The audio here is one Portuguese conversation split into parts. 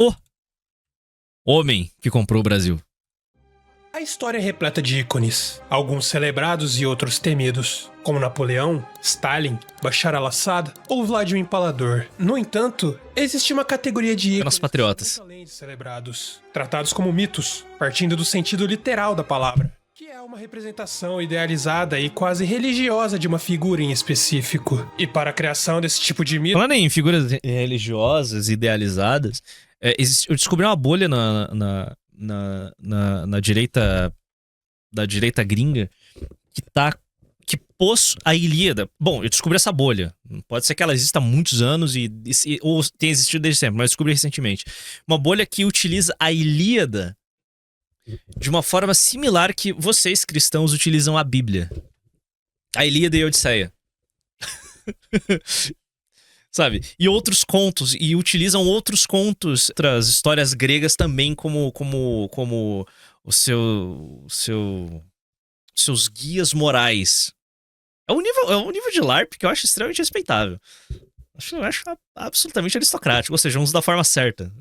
O homem que comprou o Brasil. A história é repleta de ícones, alguns celebrados e outros temidos, como Napoleão, Stalin, Bashar al-Assad ou Vladimir Impalador. No entanto, existe uma categoria de ícones patriotas, muito além de celebrados, tratados como mitos, partindo do sentido literal da palavra, que é uma representação idealizada e quase religiosa de uma figura em específico. E para a criação desse tipo de mito... Falando em figuras religiosas, idealizadas, eu descobri uma bolha na direita, da direita gringa que pôs a Ilíada. Bom, eu descobri essa bolha. Pode ser que ela exista há muitos anos ou tenha existido desde sempre, mas eu descobri recentemente. Uma bolha que utiliza a Ilíada de uma forma similar que vocês, cristãos, utilizam a Bíblia. A Ilíada e a Odisseia. Sabe? E outros contos. E utilizam outros contos, outras histórias gregas também como seus guias morais. É um nível de LARP que eu acho extremamente respeitável. Eu acho absolutamente aristocrático. Ou seja, uns da forma certa.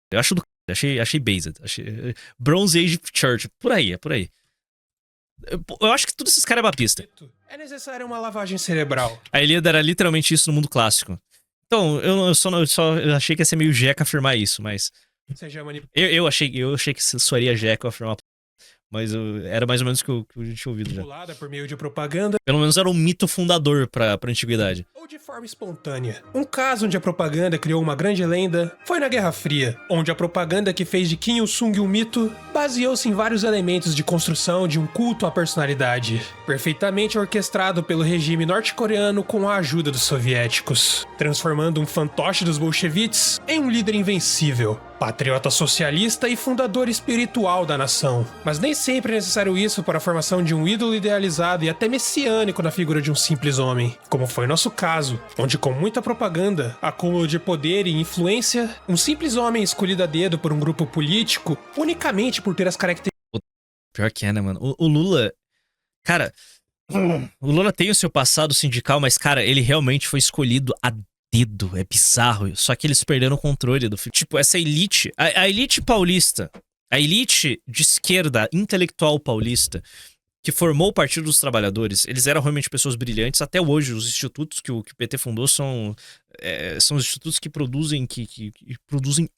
Eu acho do achei based. Bronze Age Church. Por aí, é por aí. Eu acho que todos esses caras é baptista. É necessária uma lavagem cerebral. A Ilíada era literalmente isso no mundo clássico. Então, eu achei que ia ser meio jeca afirmar isso, mas... Eu achei que soaria jeca afirmar... Mas era mais ou menos o que eu tinha ouvido já. Por meio de propaganda. Pelo menos era um mito fundador pra antiguidade. Ou de forma espontânea. Um caso onde a propaganda criou uma grande lenda foi na Guerra Fria, onde a propaganda que fez de Kim Il-sung um mito baseou-se em vários elementos de construção de um culto à personalidade, perfeitamente orquestrado pelo regime norte-coreano com a ajuda dos soviéticos, transformando um fantoche dos bolcheviques em um líder invencível, patriota socialista e fundador espiritual da nação. Mas nem sempre é necessário isso para a formação de um ídolo idealizado e até messiânico na figura de um simples homem, como foi nosso caso, onde com muita propaganda, acúmulo de poder e influência, um simples homem escolhido a dedo por um grupo político, unicamente por ter as características... Pior que é, né, mano? O Lula... Cara, o Lula tem o seu passado sindical, mas, cara, ele realmente foi escolhido a dedo, é bizarro. Só que eles perderam o controle do filme. Tipo, essa elite, a elite paulista, a elite de esquerda intelectual paulista, que formou o Partido dos Trabalhadores, eles eram realmente pessoas brilhantes. Até hoje, os institutos que o PT fundou são os institutos que produzem, produzem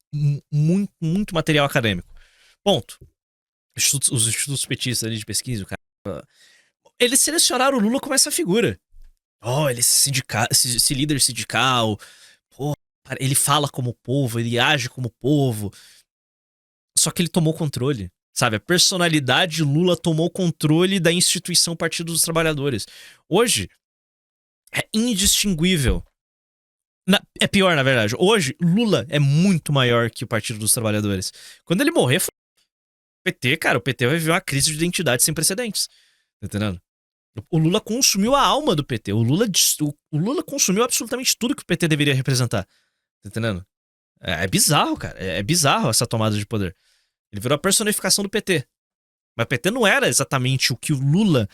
muito material acadêmico. Ponto. Os institutos petistas ali de pesquisa, cara, eles selecionaram o Lula como essa figura. Oh, ele esse líder sindical. Pô, ele fala como o povo, ele age como o povo. Só que ele tomou controle, sabe? A personalidade Lula tomou controle da instituição Partido dos Trabalhadores. Hoje, é indistinguível. É pior, na verdade. Hoje, Lula é muito maior que o Partido dos Trabalhadores. Quando ele morrer, o PT, cara, o PT vai viver uma crise de identidade sem precedentes. Tá entendendo? O Lula consumiu a alma do PT. O Lula consumiu absolutamente tudo que o PT deveria representar. Tá entendendo? É bizarro, cara. É bizarro essa tomada de poder. Ele virou a personificação do PT. Mas o PT não era exatamente o que o Lula...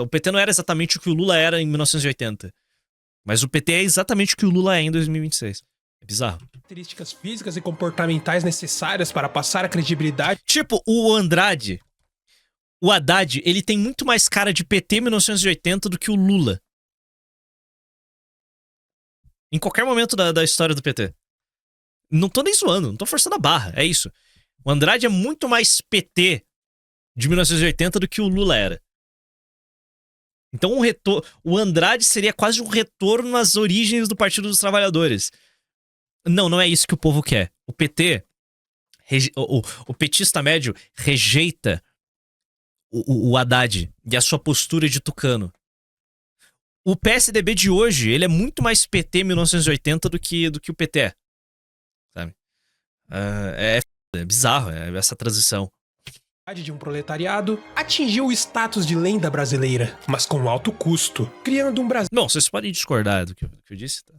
o PT não era exatamente o que o Lula era em 1980. Mas o PT é exatamente o que o Lula é em 2026. É bizarro. Características físicas e comportamentais necessárias para passar a credibilidade. Tipo, o Andrade... O Haddad, ele tem muito mais cara de PT 1980 do que o Lula. Em qualquer momento da história do PT. Não tô nem zoando, não tô forçando a barra, é isso. O Andrade é muito mais PT de 1980 do que o Lula era. Então o Andrade seria quase um retorno às origens do Partido dos Trabalhadores. Não é isso que o povo quer. O PT, o petista médio rejeita o Haddad e a sua postura de tucano. O PSDB de hoje, ele é muito mais PT 1980 do que o PT é. Sabe? É bizarro essa transição. De um proletariado atingiu o status de lenda brasileira, mas com alto custo, criando um Brasil... Bom, vocês podem discordar do que eu disse, tá?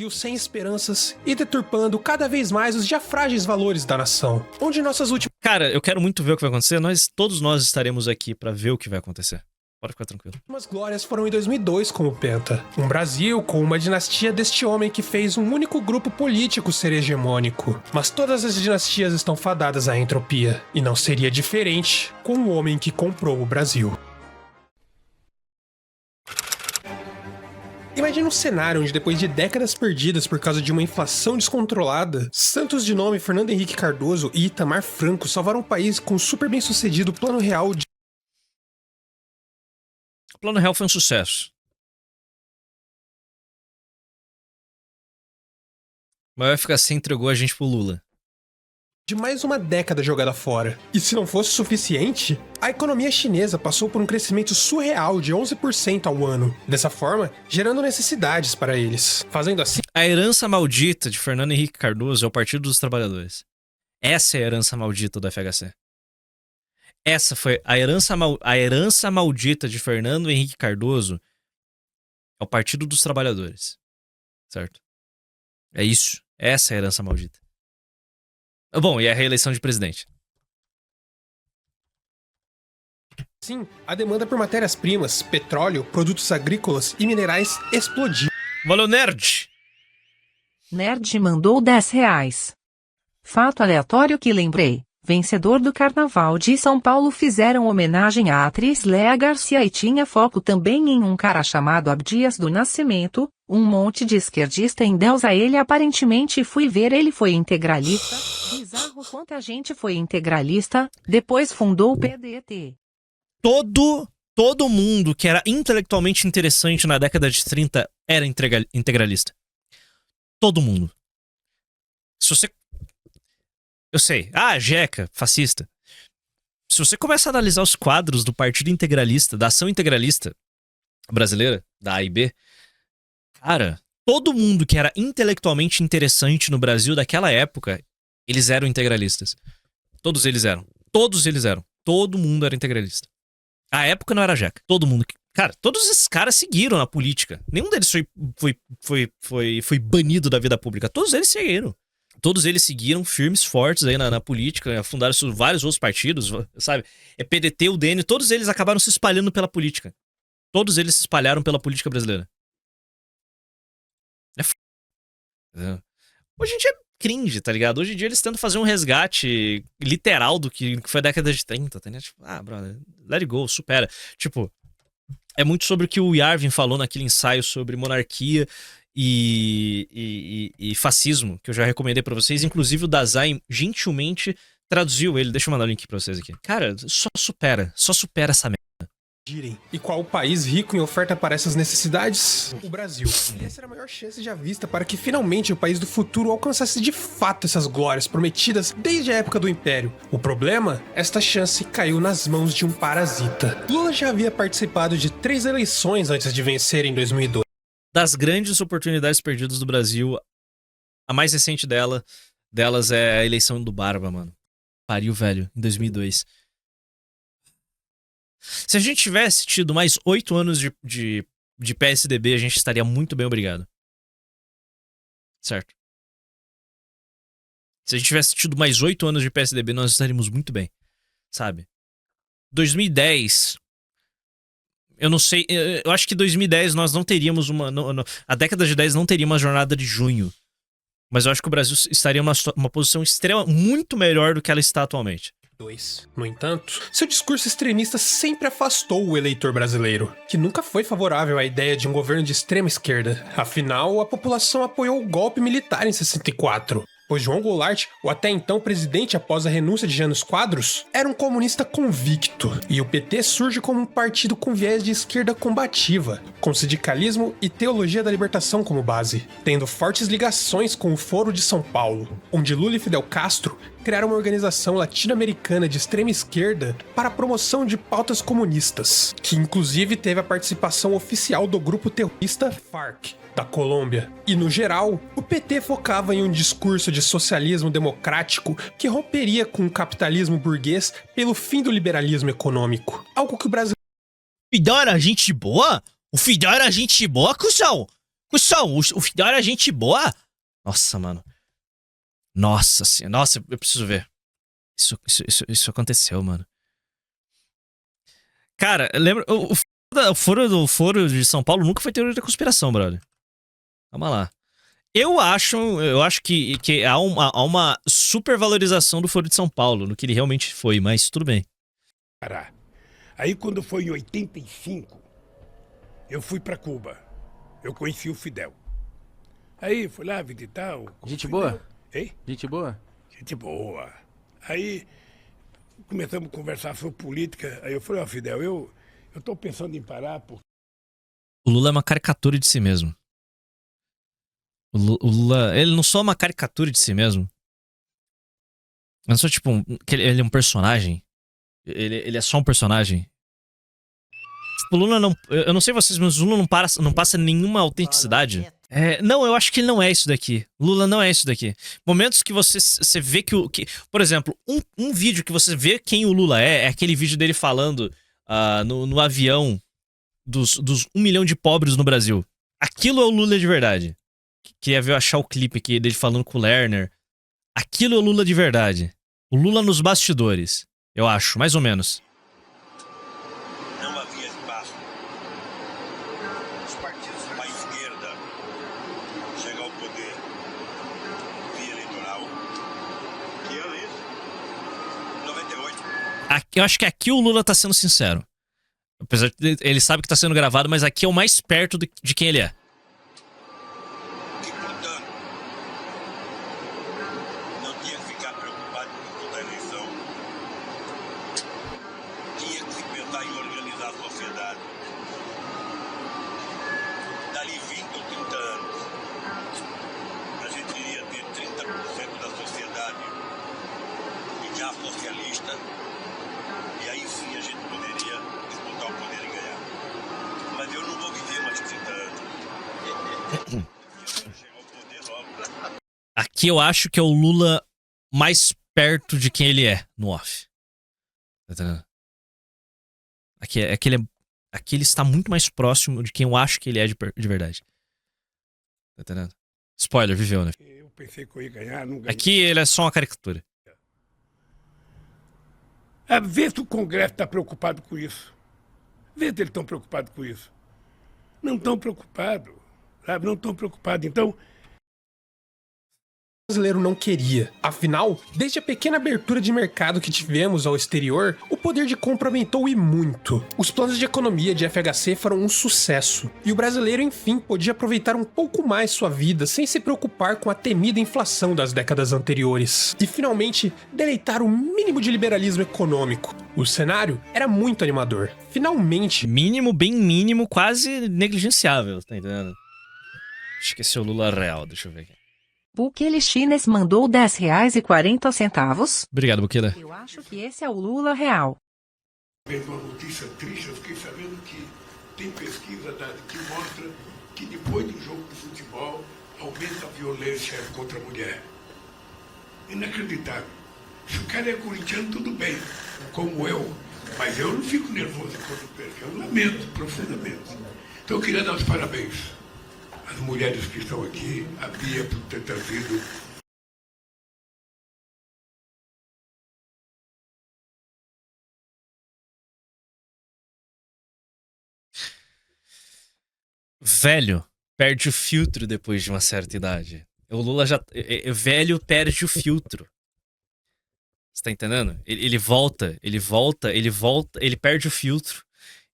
Sem esperanças e deturpando cada vez mais os já frágeis valores da nação, onde nossas últimas... Cara, eu quero muito ver o que vai acontecer, todos nós estaremos aqui pra ver o que vai acontecer. Pode ficar tranquilo. As glórias foram em 2002 com o Penta. Um Brasil com uma dinastia deste homem que fez um único grupo político ser hegemônico. Mas todas as dinastias estão fadadas à entropia. E não seria diferente com o homem que comprou o Brasil. Imagina um cenário onde, depois de décadas perdidas por causa de uma inflação descontrolada, santos de nome Fernando Henrique Cardoso e Itamar Franco salvaram o país com o super bem-sucedido Plano Real de... O Plano Real foi um sucesso. Mas vai ficar assim, entregou a gente pro Lula. De mais uma década jogada fora. E se não fosse suficiente, a economia chinesa passou por um crescimento surreal de 11% ao ano. Dessa forma, gerando necessidades para eles. Fazendo assim... A herança maldita de Fernando Henrique Cardoso é o Partido dos Trabalhadores. Essa é a herança maldita do FHC. Essa foi a herança maldita de Fernando Henrique Cardoso é o Partido dos Trabalhadores. Certo? É isso. Essa é a herança maldita. Bom, e a reeleição de presidente. Sim, a demanda por matérias-primas, petróleo, produtos agrícolas e minerais explodiu. Valeu, nerd! Nerd mandou R$10. Fato aleatório que lembrei. Vencedor do Carnaval de São Paulo fizeram homenagem à atriz Léa Garcia e tinha foco também em um cara chamado Abdias do Nascimento, um monte de esquerdista endeusa ele aparentemente fui ver ele foi integralista, bizarro quanta gente foi integralista, depois fundou o PDT. Todo mundo que era intelectualmente interessante na década de 30 era integralista. Todo mundo. Se você... Eu sei. Ah, Jeca, fascista. Se você começa a analisar os quadros do Partido Integralista, da Ação Integralista brasileira, da A e B, cara, todo mundo que era intelectualmente interessante no Brasil daquela época, eles eram integralistas. Todos eles eram. Todos eles eram. Todo mundo era integralista. A época não era Jeca. Todo mundo... Cara, todos esses caras seguiram na política. Nenhum deles foi banido da vida pública. Todos eles seguiram. Todos eles seguiram firmes, fortes aí na política, fundaram vários outros partidos, sabe? É PDT, o DN, todos eles acabaram se espalhando pela política. Todos eles se espalharam pela política brasileira. É f... Hoje em dia é cringe, tá ligado? Hoje em dia eles tentam fazer um resgate literal do que foi a década de 30, tá ligado? Tipo, brother, let it go, supera. Tipo, é muito sobre o que o Yarvin falou naquele ensaio sobre monarquia e fascismo, que eu já recomendei pra vocês. Inclusive o Dazai gentilmente traduziu ele. Deixa eu mandar o link pra vocês aqui. Cara, só supera essa merda. E qual o país rico em oferta para essas necessidades? O Brasil. Essa era a maior chance já vista para que finalmente o país do futuro alcançasse de fato essas glórias prometidas desde a época do Império. O problema? Esta chance caiu nas mãos de um parasita. Lula já havia participado de 3 eleições antes de vencer em 2002. Das grandes oportunidades perdidas do Brasil, a mais recente delas é a eleição do Barba, mano. Pariu, velho, em 2002. Se a gente tivesse tido mais 8 anos de PSDB, a gente estaria muito bem, obrigado. Certo? Se a gente tivesse tido mais 8 anos de PSDB, nós estaríamos muito bem, sabe? 2010... Eu não sei, eu acho que 2010 nós não teríamos a década de 10 não teria uma jornada de junho. Mas eu acho que o Brasil estaria uma posição muito melhor do que ela está atualmente. No entanto, seu discurso extremista sempre afastou o eleitor brasileiro, que nunca foi favorável à ideia de um governo de extrema esquerda. Afinal, a população apoiou o golpe militar em 64. Pois João Goulart, o até então presidente após a renúncia de Jânio Quadros, era um comunista convicto, e o PT surge como um partido com viés de esquerda combativa, com sindicalismo e teologia da libertação como base, tendo fortes ligações com o Foro de São Paulo, onde Lula e Fidel Castro criaram uma organização latino-americana de extrema esquerda para a promoção de pautas comunistas, que inclusive teve a participação oficial do grupo terrorista FARC, da Colômbia. E no geral, o PT focava em um discurso de socialismo democrático que romperia com o capitalismo burguês pelo fim do liberalismo econômico. Algo que o Brasil... Fidel era gente boa? O Fidel era gente boa, cuzão? Cuzão, o Fidel era gente boa? Nossa, mano. Nossa senhora. Nossa, eu preciso ver. Isso aconteceu, mano. Cara, lembra... O foro de São Paulo nunca foi teoria da conspiração, brother. Calma lá. Eu acho que há uma supervalorização do foro de São Paulo, no que ele realmente foi, mas tudo bem. Aí quando foi em 85, eu fui pra Cuba. Eu conheci o Fidel. Aí fui lá visitar o Gente Fidel. boa? Hein? Gente boa? Gente boa. Aí começamos a conversar sobre política. Aí eu falei, ó, Fidel, eu tô pensando em parar por... O Lula é uma caricatura de si mesmo. O Lula, ele não só é uma caricatura de si mesmo. Não só tipo, ele é um personagem. Ele é só um personagem. O Lula não... Eu não sei vocês, mas o Lula não passa nenhuma autenticidade. Não, eu acho que ele não é isso daqui. Lula não é isso daqui. Momentos que você vê que... Por exemplo, um vídeo que você vê quem o Lula é aquele vídeo dele falando no avião dos 1 milhão de pobres no Brasil. Aquilo é o Lula de verdade. Queria ver eu achar o clipe aqui dele falando com o Lerner. Aquilo é o Lula de verdade. O Lula nos bastidores. Eu acho, mais ou menos. Não havia espaço. Os partidos da esquerda chegam ao poder via eleitoral. Que ano é isso? 98. Eu acho que aqui o Lula tá sendo sincero. Apesar de ele sabe que tá sendo gravado, mas aqui é o mais perto de quem ele é. E, portanto, não tinha que ficar preocupado com toda a eleição. Tinha que se pensar em organizar a sociedade. Dali 20 ou 30 anos, a gente iria ter 30% da sociedade já socialista, e aí sim a gente poderia disputar o poder e ganhar. Mas eu não vou viver mais 30 anos. Aqui eu acho que é o Lula mais perto de quem ele é no off. Tá entendendo? Aqui ele está muito mais próximo de quem eu acho que ele é de verdade. Tá entendendo? Spoiler, viveu, né? Eu pensei que eu ia ganhar, não ganhei. Aqui ele é só uma caricatura. Vê se o Congresso está preocupado com isso. Vê se eles estão preocupados com isso. Não estão preocupados, sabe? Não estão preocupados. Então... O brasileiro não queria. Afinal, desde a pequena abertura de mercado que tivemos ao exterior, o poder de compra aumentou e muito. Os planos de economia de FHC foram um sucesso, e o brasileiro enfim podia aproveitar um pouco mais sua vida sem se preocupar com a temida inflação das décadas anteriores, e finalmente deleitar o mínimo de liberalismo econômico. O cenário era muito animador. Finalmente... Mínimo, bem mínimo, quase negligenciável, tá entendendo? Acho que esse é o Lula real, deixa eu ver aqui. Bukele Chines mandou R$10,40. Obrigado, Bukele. Eu acho que esse é o Lula real. Vendo uma notícia triste, eu fiquei sabendo que tem pesquisa que mostra que depois do jogo de futebol aumenta a violência contra a mulher. Inacreditável. Se o cara é corintiano, tudo bem, como eu, mas eu não fico nervoso quando perco, eu lamento profundamente. Então eu queria dar os parabéns às mulheres que estão aqui, a Bia por ter trazido. Velho perde o filtro depois de uma certa idade. O Lula já... velho perde o filtro. Você tá entendendo? Ele volta, ele perde o filtro.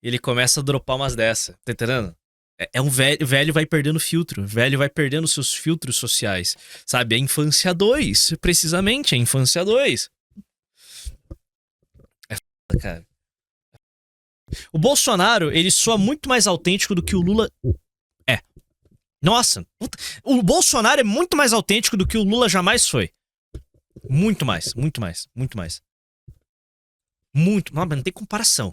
Ele começa a dropar umas dessa. Tá entendendo? É um velho... Velho vai perdendo filtro. Velho vai perdendo seus filtros sociais. Sabe? A infância 2. Precisamente, a infância 2. É foda, cara. O Bolsonaro, ele soa muito mais autêntico do que o Lula é. Nossa, puta. O Bolsonaro é muito mais autêntico do que o Lula jamais foi. Muito mais, muito mais, muito mais. Muito, mas não tem comparação.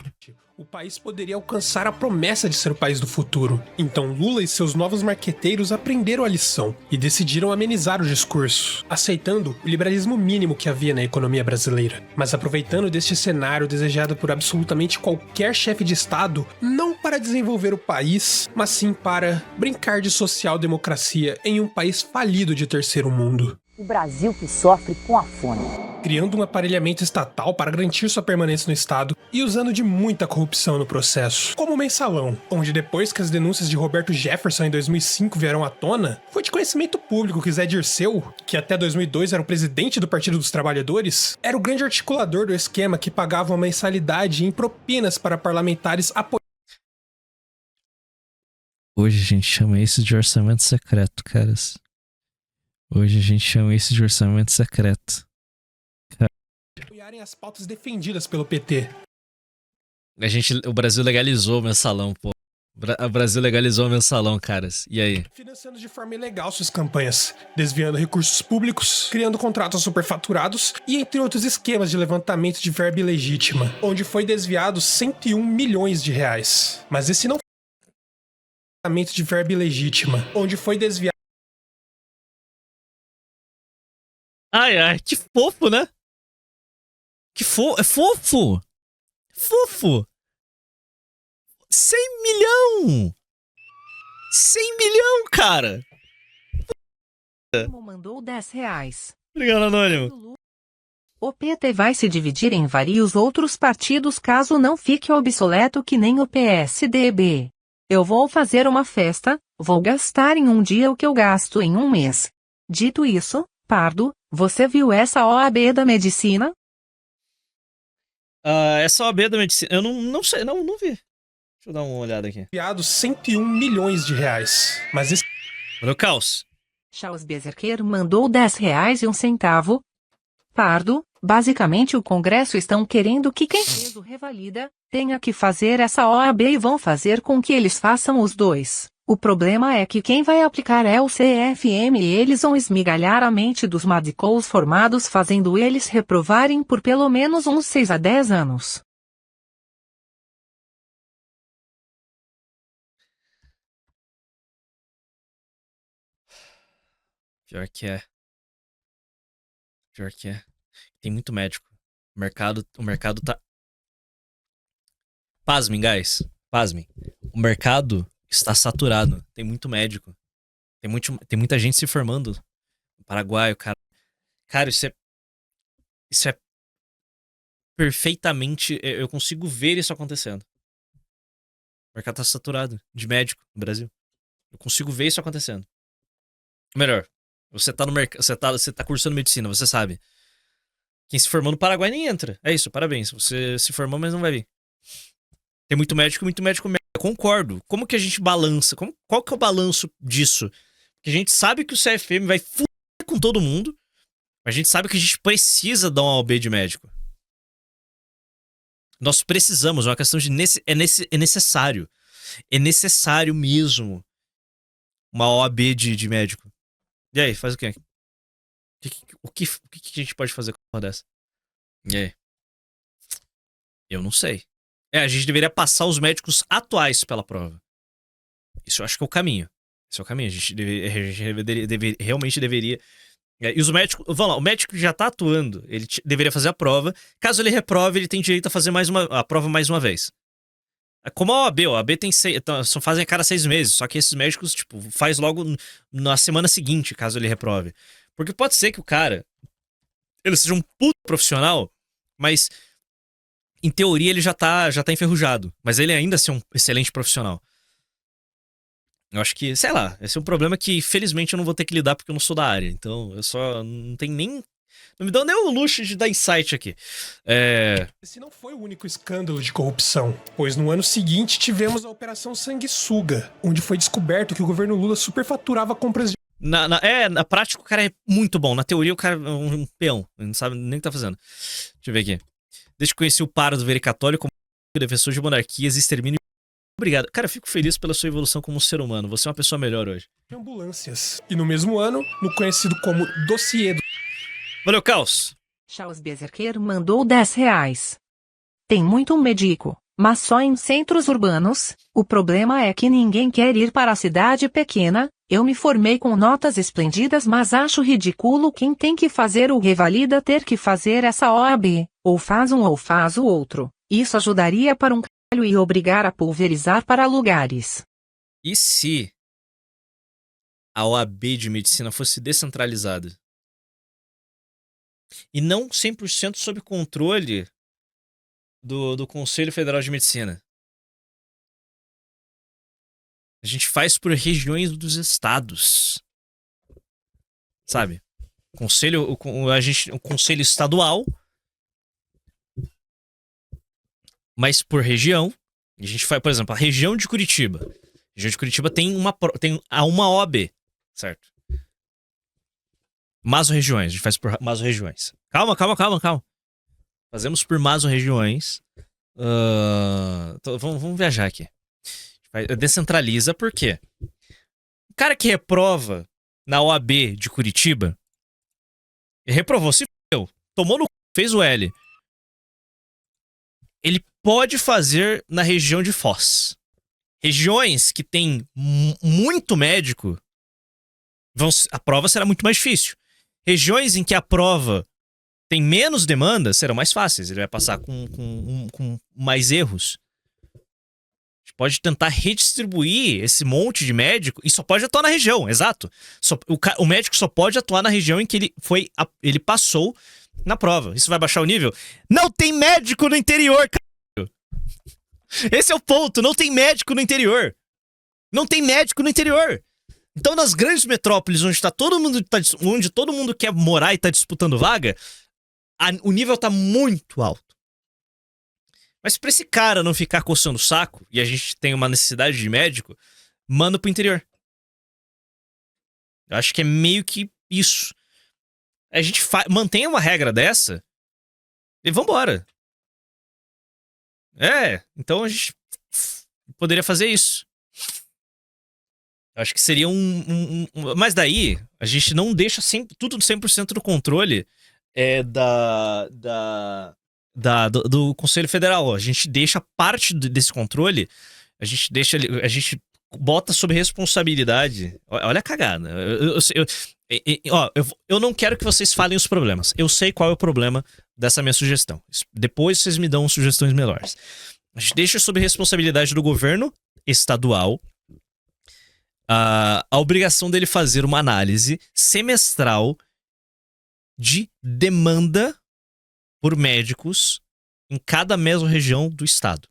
O país poderia alcançar a promessa de ser o país do futuro. Então Lula e seus novos marqueteiros aprenderam a lição e decidiram amenizar o discurso, aceitando o liberalismo mínimo que havia na economia brasileira, mas aproveitando deste cenário desejado por absolutamente qualquer chefe de Estado, não para desenvolver o país, mas sim para brincar de social-democracia em um país falido de terceiro mundo. O Brasil que sofre com a fome. criando um aparelhamento estatal para garantir sua permanência no estado e usando de muita corrupção no processo, como o Mensalão, onde depois que as denúncias de Roberto Jefferson em 2005 vieram à tona, foi de conhecimento público que Zé Dirceu, que até 2002 era o presidente do Partido dos Trabalhadores, era o grande articulador do esquema que pagava uma mensalidade em propinas para parlamentares apoiados. Hoje a gente chama isso de orçamento secreto, caras. Hoje a gente chama isso de orçamento secreto. Apoiarem as pautas defendidas pelo PT. O Brasil legalizou o mensalão, pô. O Brasil legalizou o mensalão, caras. E aí? Financiando de forma ilegal suas campanhas, desviando recursos públicos, criando contratos superfaturados e entre outros esquemas de levantamento de verba ilegítima, onde foi desviado 101 milhões de reais. Mas esse não foi levantamento de verba ilegítima, onde foi desviado. Ai, ai, que fofo, né? Que fofo. É fofo! Fofo! 100 milhão! 100 milhão, cara! Mandou R$10. Obrigado, Anônimo. O PT vai se dividir em vários outros partidos caso não fique obsoleto que nem o PSDB. Eu vou fazer uma festa, vou gastar em um dia o que eu gasto em um mês. Dito isso, Pardo, você viu essa OAB da medicina? Essa OAB da medicina, eu não sei, não vi. Deixa eu dar uma olhada aqui. Desviado 101 milhões de reais. Mas esse Olha o caos. Charles Bezerquer mandou R$10,01. Pardo, basicamente o Congresso estão querendo que quem fez o revalida tenha que fazer essa OAB e vão fazer com que eles façam os dois. O problema é que quem vai aplicar é o CFM e eles vão esmigalhar a mente dos médicos formados fazendo eles reprovarem por pelo menos uns 6 a 10 anos. Pior que é. Pior que é. Tem muito médico. O mercado tá... Pasmem, guys. Pasmem. O mercado está saturado. Tem muito médico. Tem muita gente se formando. No Paraguai, cara. Cara, isso é perfeitamente... Eu consigo ver isso acontecendo. O mercado tá saturado de médico no Brasil. Eu consigo ver isso acontecendo. Melhor, você tá no mercado, você tá cursando medicina, você sabe. Quem se formou no Paraguai nem entra. É isso, parabéns. Você se formou, mas não vai vir. Tem muito médico. Eu concordo. Como que a gente balança? Qual que é o balanço disso? Porque a gente sabe que o CFM vai fuder com todo mundo. Mas a gente sabe que a gente precisa dar uma OAB de médico. Nós precisamos, é uma questão de... É necessário. É necessário mesmo uma OAB de médico. E aí, faz o quê? O que a gente pode fazer com uma dessa? E aí? Eu não sei. A gente deveria passar os médicos atuais pela prova. Isso eu acho que é o caminho. Esse é o caminho. A gente realmente deveria... E os médicos... Vamos lá, o médico que já tá atuando, ele deveria fazer a prova. Caso ele reprove, ele tem direito a fazer a prova mais uma vez. Como a OAB tem só fazem a cada 6 meses. Só que esses médicos, tipo, faz logo na semana seguinte, caso ele reprove. Porque pode ser que o cara, ele seja um puto profissional, mas em teoria ele já tá enferrujado. Mas ele ainda é um excelente profissional. Eu acho que, sei lá, esse é um problema que felizmente eu não vou ter que lidar porque eu não sou da área. Então eu só não tenho nem... Não me dão nem o luxo de dar insight aqui. Esse não foi o único escândalo de corrupção, pois no ano seguinte tivemos a Operação Sanguessuga, onde foi descoberto que o governo Lula superfaturava compras de... Na prática o cara é muito bom. Na teoria o cara é um peão. Ele não sabe nem o que tá fazendo. Deixa eu ver aqui. Desde que conheci o Pardo Vere Católico como defensor de monarquias e extermínio. Obrigado. Cara, eu fico feliz pela sua evolução como ser humano. Você é uma pessoa melhor hoje. ambulâncias. E no mesmo ano, no conhecido como Dossiê do... Valeu, Caos. Charles Bezerquer mandou R$10. Tem muito médico, mas só em centros urbanos. O problema é que ninguém quer ir para a cidade pequena. Eu me formei com notas esplêndidas, mas acho ridículo quem tem que fazer o revalida ter que fazer essa OAB. Ou faz um ou faz o outro. Isso ajudaria para um caralho e obrigar a pulverizar para lugares. E se a OAB de medicina fosse descentralizada? e não 100% sob controle do Conselho Federal de Medicina. A gente faz por regiões dos estados. Sabe? O conselho estadual, mas por região. A gente faz, por exemplo, a região de Curitiba. A região de Curitiba tem uma OB, certo? Maso-regiões. A gente faz por maso-regiões. Calma. Fazemos por maso-regiões. Vamos viajar aqui. Descentraliza, por quê? O cara que reprova na OAB de Curitiba, ele reprovou, se fudeu, tomou no c... fez o L. Ele pode fazer na região de Foz. Regiões que tem muito médico, a prova será muito mais difícil. Regiões em que a prova tem menos demanda serão mais fáceis. Ele vai passar com mais erros. A gente pode tentar redistribuir esse monte de médico e só pode atuar na região, exato. O médico só pode atuar na região em que ele passou na prova. Isso vai baixar o nível? Não tem médico no interior, cara. Esse é o ponto. Não tem médico no interior. Não tem médico no interior. Então, nas grandes metrópoles, onde todo mundo quer morar e tá disputando vaga, o nível tá muito alto. Mas pra esse cara não ficar coçando o saco, e a gente tem uma necessidade de médico, manda pro interior. Eu acho que é meio que isso. A gente mantém uma regra dessa e vambora. Então a gente poderia fazer isso. Eu acho que seria mas daí, a gente não deixa tudo 100% do controle do Conselho Federal. A gente deixa parte desse controle, a gente bota sob responsabilidade. Olha a cagada. Eu não quero que vocês falem os problemas. Eu sei qual é o problema dessa minha sugestão. Depois vocês me dão sugestões melhores. A gente deixa sob responsabilidade do governo estadual a obrigação dele fazer uma análise semestral de demanda por médicos em cada mesorregião do estado.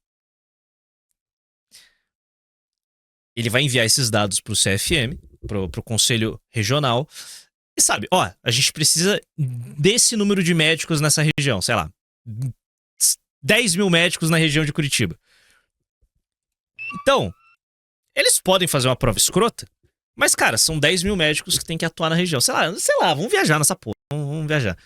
Ele vai enviar esses dados pro CFM, pro Conselho Regional, e sabe, a gente precisa desse número de médicos nessa região, sei lá, 10 mil médicos na região de Curitiba. Então, eles podem fazer uma prova escrota, mas, cara, são 10 mil médicos que tem que atuar na região. Sei lá, vamos viajar nessa porra. Vamos viajar.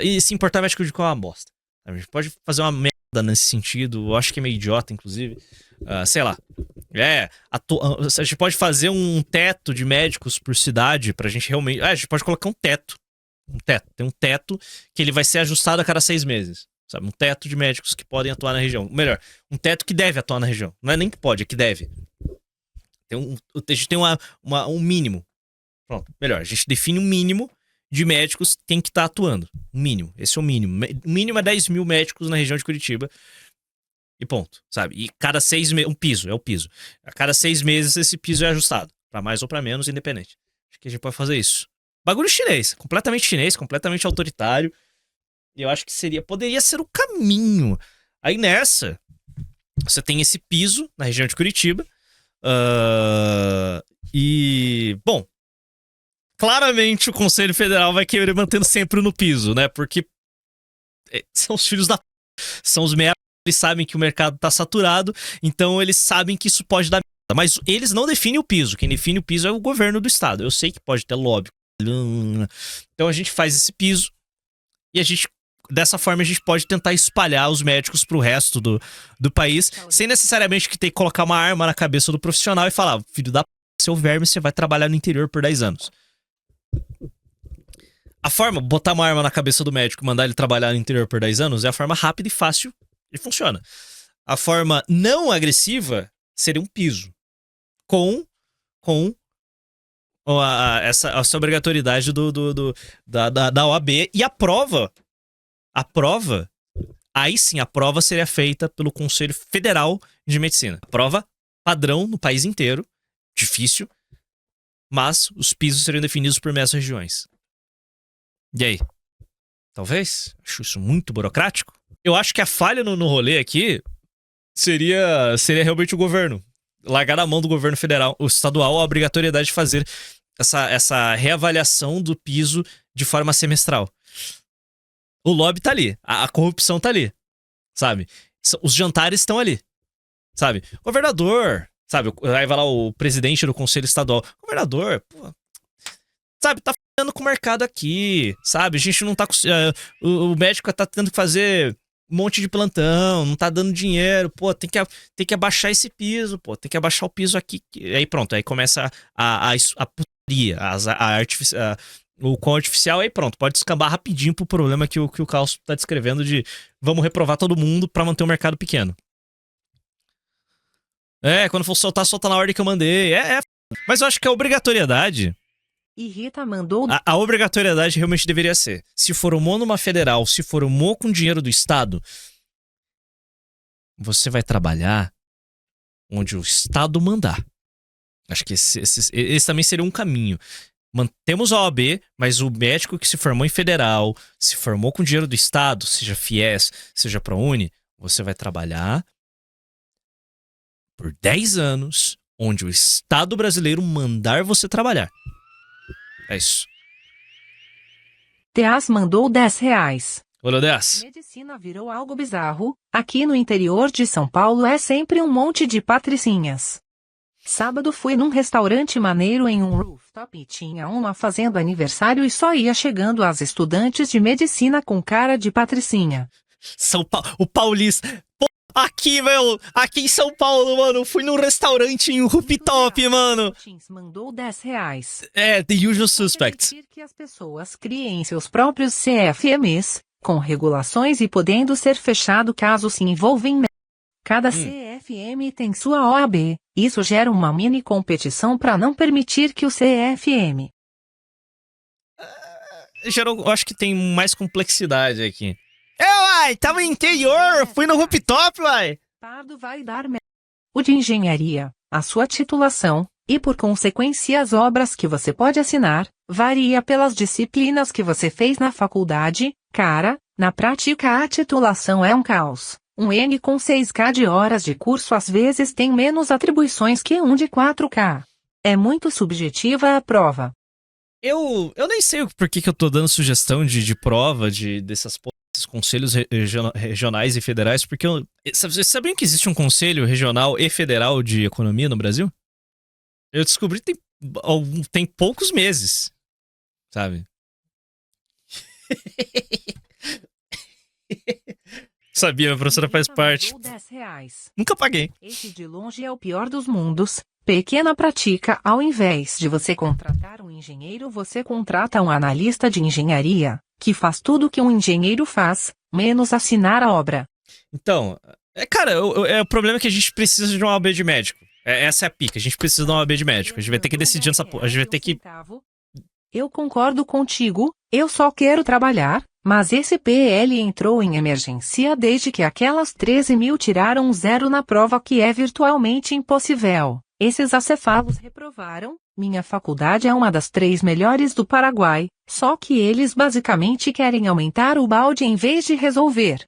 E se importar médico de qual é uma bosta. A gente pode fazer uma merda nesse sentido. Eu acho que é meio idiota, inclusive. Sei lá. A gente pode fazer um teto de médicos por cidade pra gente realmente... a gente pode colocar um teto. Tem um teto que ele vai ser ajustado a cada 6 meses. Sabe? Um teto de médicos que podem atuar na região. Melhor, um teto que deve atuar na região. Não é nem que pode, é que deve. A gente tem um mínimo. Pronto, melhor. A gente define um mínimo de médicos que tem que estar atuando. Um mínimo. Esse é o mínimo. O mínimo é 10 mil médicos na região de Curitiba. E ponto, sabe? E cada 6 meses... Um piso, é o piso. A cada 6 meses esse piso é ajustado. Pra mais ou pra menos, independente. Acho que a gente pode fazer isso. Bagulho chinês. Completamente chinês, completamente autoritário. E eu acho que poderia ser o caminho. Aí nessa, você tem esse piso na região de Curitiba. Bom, claramente o Conselho Federal vai querer mantendo sempre no piso, né? Porque são os filhos da... São os merda, eles sabem que o mercado tá saturado, então eles sabem que isso pode dar merda. Mas eles não definem o piso. Quem define o piso é o governo do estado. Eu sei que pode ter lobby. Então a gente faz esse piso e dessa forma a gente pode tentar espalhar os médicos pro resto do país, sem necessariamente ter que colocar uma arma na cabeça do profissional e falar, filho da p***, seu verme, você vai trabalhar no interior por 10 anos. A forma, botar uma arma na cabeça do médico e mandar ele trabalhar no interior por 10 anos é a forma rápida e fácil e funciona. A forma não agressiva seria um piso. Com essa obrigatoriedade da OAB. E a prova, aí sim, a prova seria feita pelo Conselho Federal de Medicina. A prova padrão no país inteiro, difícil, mas os pisos seriam definidos por mesos regiões. E aí? Talvez. Acho isso muito burocrático. Eu acho que a falha no rolê aqui seria realmente o governo. Largar na mão do governo federal, o estadual, a obrigatoriedade de fazer essa reavaliação do piso de forma semestral. O lobby tá ali, a corrupção tá ali, sabe? Os jantares estão ali, sabe? Governador, sabe? Aí vai lá o presidente do conselho estadual. Governador, pô, sabe? Tá falando com o mercado aqui, sabe? A gente não tá... o médico tá tendo que fazer um monte de plantão, não tá dando dinheiro, pô, tem que abaixar esse piso, pô, tem que abaixar o piso aqui. Aí pronto, aí começa a putaria, o quão artificial, aí pronto, pode descambar rapidinho pro problema que o Caos tá descrevendo de vamos reprovar todo mundo pra manter o mercado pequeno. Quando for soltar, solta na ordem que eu mandei. Mas eu acho que a obrigatoriedade... E Rita mandou... A obrigatoriedade realmente deveria ser. Se formou numa federal, se formou com dinheiro do Estado, você vai trabalhar onde o Estado mandar. Acho que esse também seria um caminho. Mantemos a OAB, mas o médico que se formou em federal, se formou com dinheiro do Estado, seja FIES, seja ProUni, você vai trabalhar por 10 anos onde o Estado brasileiro mandar você trabalhar. É isso. Teas mandou R$10. Olha, 10. Medicina virou algo bizarro. Aqui no interior de São Paulo é sempre um monte de patricinhas. Sábado fui num restaurante maneiro em um rooftop e tinha uma fazendo aniversário e só ia chegando as estudantes de medicina com cara de patricinha. São Paulo, o paulista. Pô, aqui, meu, aqui em São Paulo, mano, fui num restaurante em um rooftop, mano. Mandou R$10. The usual suspects. Permitir que as pessoas criem seus próprios CFMs, com regulações e podendo ser fechado caso se envolvem. Cada CFM tem sua OAB, isso gera uma mini competição para não permitir que o CFM... Eu acho que tem mais complexidade aqui. Uai, tava no interior, fui no rooftop, uai. Pardo vai dar o de engenharia, a sua titulação, e por consequência as obras que você pode assinar, varia pelas disciplinas que você fez na faculdade. Cara, na prática a titulação é um caos. Um N com 6K de horas de curso às vezes tem menos atribuições que um de 4K. É muito subjetiva a prova. Eu nem sei por que eu tô dando sugestão de prova desses conselhos regionais e federais, porque vocês sabiam que existe um conselho regional e federal de economia no Brasil? Eu descobri tem poucos meses, sabe? Sabia, minha professora faz parte. R$10. Nunca paguei. Esse de longe é o pior dos mundos. Pequena prática, ao invés de você contratar um engenheiro, você contrata um analista de engenharia, que faz tudo o que um engenheiro faz, menos assinar a obra. Então, cara, o problema é que a gente precisa de uma OAB de médico. Essa é a pica, a gente precisa de uma OAB de médico. A gente vai ter que decidir essa porra. A gente vai ter que... Eu concordo contigo, eu só quero trabalhar, mas esse PL entrou em emergência desde que aquelas 13 mil tiraram 0 na prova, que é virtualmente impossível. Esses acefalos reprovaram. Minha faculdade é uma das 3 melhores do Paraguai, só que eles basicamente querem aumentar o balde em vez de resolver.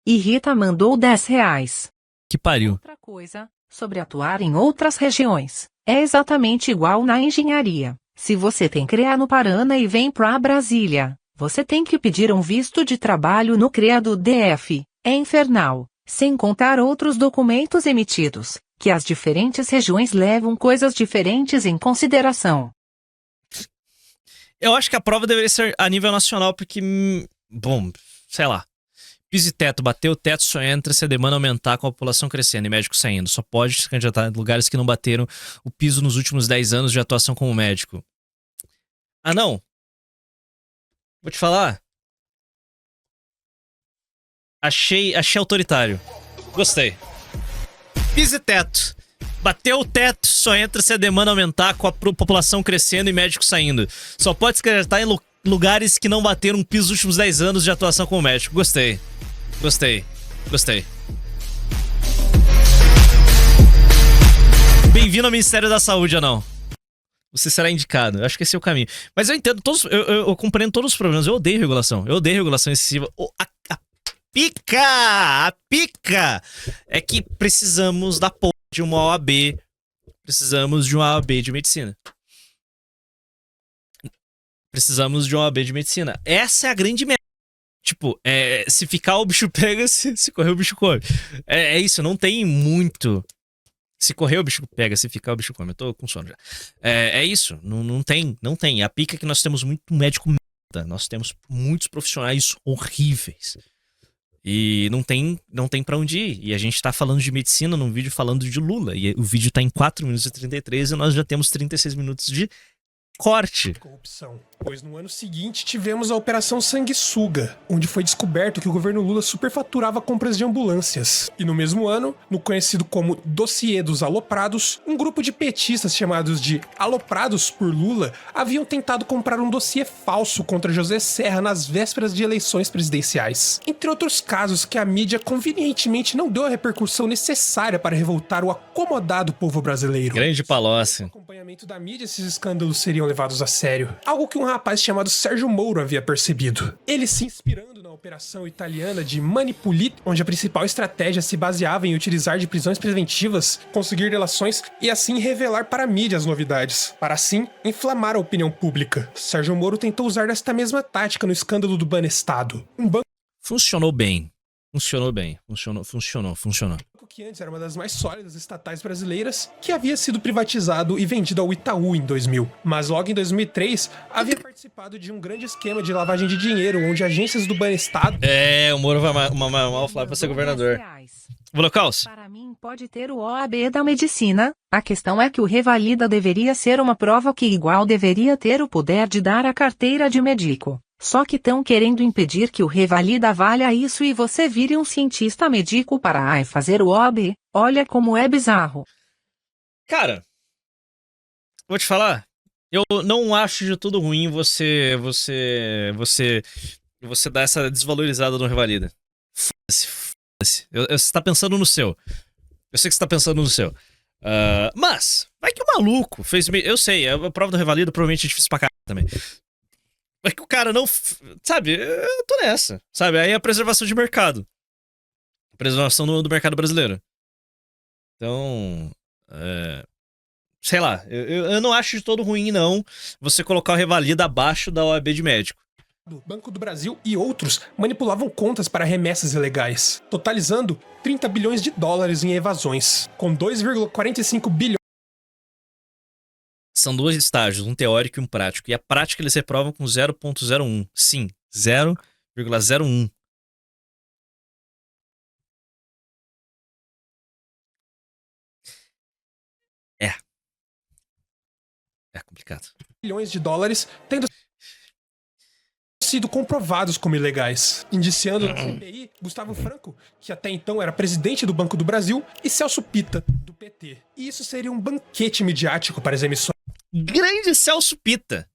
E Rita mandou R$10. Que pariu. Outra coisa, sobre atuar em outras regiões, é exatamente igual na engenharia. Se você tem CREA no Paraná e vem pra Brasília, você tem que pedir um visto de trabalho no CREA do DF. É infernal, sem contar outros documentos emitidos, que as diferentes regiões levam coisas diferentes em consideração. Eu acho que a prova deveria ser a nível nacional, porque, bom, sei lá. Piso e teto, bateu o teto, só entra se a demanda aumentar com a população crescendo e médico saindo. Só pode se candidatar em lugares que não bateram o piso nos últimos 10 anos de atuação como médico. Ah, não. Vou te falar. Achei autoritário. Gostei. Piso e teto. Bateu o teto, só entra se a demanda aumentar com a população crescendo e médico saindo. Só pode se candidatar em lugares que não bateram um piso nos últimos 10 anos de atuação como médico. Gostei. Bem-vindo ao Ministério da Saúde, Anão. você será indicado. Eu acho que esse é o caminho. Mas eu entendo todos. Eu compreendo todos os problemas. Eu odeio regulação. Eu odeio regulação excessiva. A pica! A pica! É que precisamos da porra de uma OAB. Precisamos de uma OAB de medicina. Precisamos de uma OAB de medicina. Essa é a grande merda. Tipo, se ficar o bicho pega, se correr o bicho come. É isso, não tem muito. Se correr o bicho pega, se ficar o bicho come. Eu tô com sono já. É isso, não tem. A pica é que nós temos muito médico merda. Nós temos muitos profissionais horríveis. E não tem pra onde ir. E a gente tá falando de medicina num vídeo falando de Lula. E o vídeo tá em 4 minutos e 33 e nós já temos 36 minutos de corte. Corrupção. Pois no ano seguinte tivemos a Operação Sanguessuga, onde foi descoberto que o governo Lula superfaturava compras de ambulâncias. E no mesmo ano, no conhecido como Dossiê dos Aloprados, um grupo de petistas chamados de Aloprados por Lula haviam tentado comprar um dossiê falso contra José Serra nas vésperas de eleições presidenciais. Entre outros casos que a mídia convenientemente não deu a repercussão necessária para revoltar o acomodado povo brasileiro. Grande Palocci. No acompanhamento da mídia, esses escândalos seriam levados a sério. Algo que um rapaz chamado Sérgio Moro havia percebido. Ele, se inspirando na operação italiana de Manipulite, onde a principal estratégia se baseava em utilizar de prisões preventivas, conseguir delações e assim revelar para a mídia as novidades, para assim inflamar a opinião pública. Sérgio Moro tentou usar desta mesma tática no escândalo do Banestado. Um banco Funcionou bem. Funcionou. que antes era uma das mais sólidas estatais brasileiras, que havia sido privatizado e vendido ao Itaú em 2000. Mas logo em 2003, havia participado de um grande esquema de lavagem de dinheiro, onde agências do Banestado... O Moro vai mamar o Flávio pra ser governador. Volocaus. Para mim pode ter o OAB da medicina, a questão é que o revalida deveria ser uma prova que igual deveria ter o poder de dar a carteira de médico. Só que estão querendo impedir que o revalida valha isso e você vire um cientista médico para fazer o OAB. Olha como é bizarro. Cara, vou te falar, eu não acho de tudo ruim você dar essa desvalorizada no revalida. Foda-se. Você tá pensando no seu. Eu sei que você tá pensando no seu. Mas, vai que o maluco fez... Eu sei, a prova do revalida provavelmente é difícil pra caralho também. Mas que o cara não... Sabe, eu tô nessa. Sabe, aí é a preservação de mercado. Preservação do mercado brasileiro. Então... sei lá, eu não acho de todo ruim, não, você colocar o revalida abaixo da OAB de médico. O Banco do Brasil e outros manipulavam contas para remessas ilegais, totalizando 30 bilhões de dólares em evasões, com 2,45 bilhões. São 2 estágios, um teórico e um prático. E a prática eles reprovam com 0,01. Sim, 0,01. É complicado. Bilhões de dólares tendo sido comprovados como ilegais, indiciando no CPI Gustavo Franco, que até então era presidente do Banco do Brasil, e Celso Pitta, do PT. E isso seria um banquete midiático para as emissoras. Grande Celso Pitta.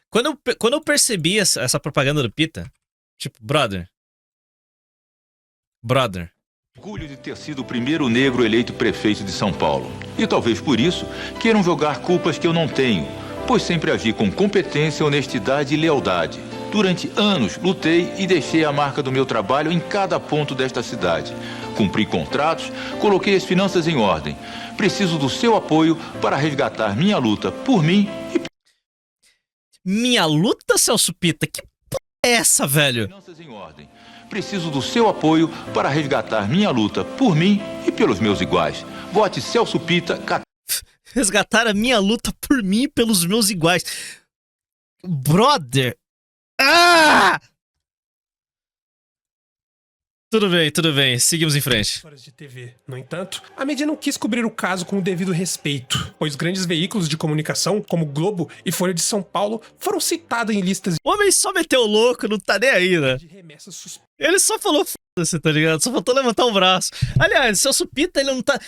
Quando eu percebi essa propaganda do Pitta, tipo, brother. Orgulho de ter sido o primeiro negro eleito prefeito de São Paulo. E talvez por isso queiram jogar culpas que eu não tenho, pois sempre agi com competência, honestidade e lealdade. Durante anos lutei e deixei a marca do meu trabalho em cada ponto desta cidade. Cumpri contratos, coloquei as finanças em ordem. Preciso do seu apoio para resgatar minha luta por mim e... Minha luta, Celso Pitta? Que porra é essa, velho? Finanças em ordem. Preciso do seu apoio para resgatar minha luta por mim e pelos meus iguais. Vote Celso Pitta. Resgatar a minha luta por mim e pelos meus iguais. Brother. Ah! Tudo bem. Seguimos em frente. De TV. No entanto, a mídia não quis cobrir o caso com o devido respeito, pois grandes veículos de comunicação, como Globo e Folha de São Paulo, foram citados em listas O homem só meteu o louco, não tá nem aí, né? de remessas suspeitas. Ele só falou foda-se, tá ligado? Só faltou levantar o braço. Aliás, Celso Pitta, ele não tá...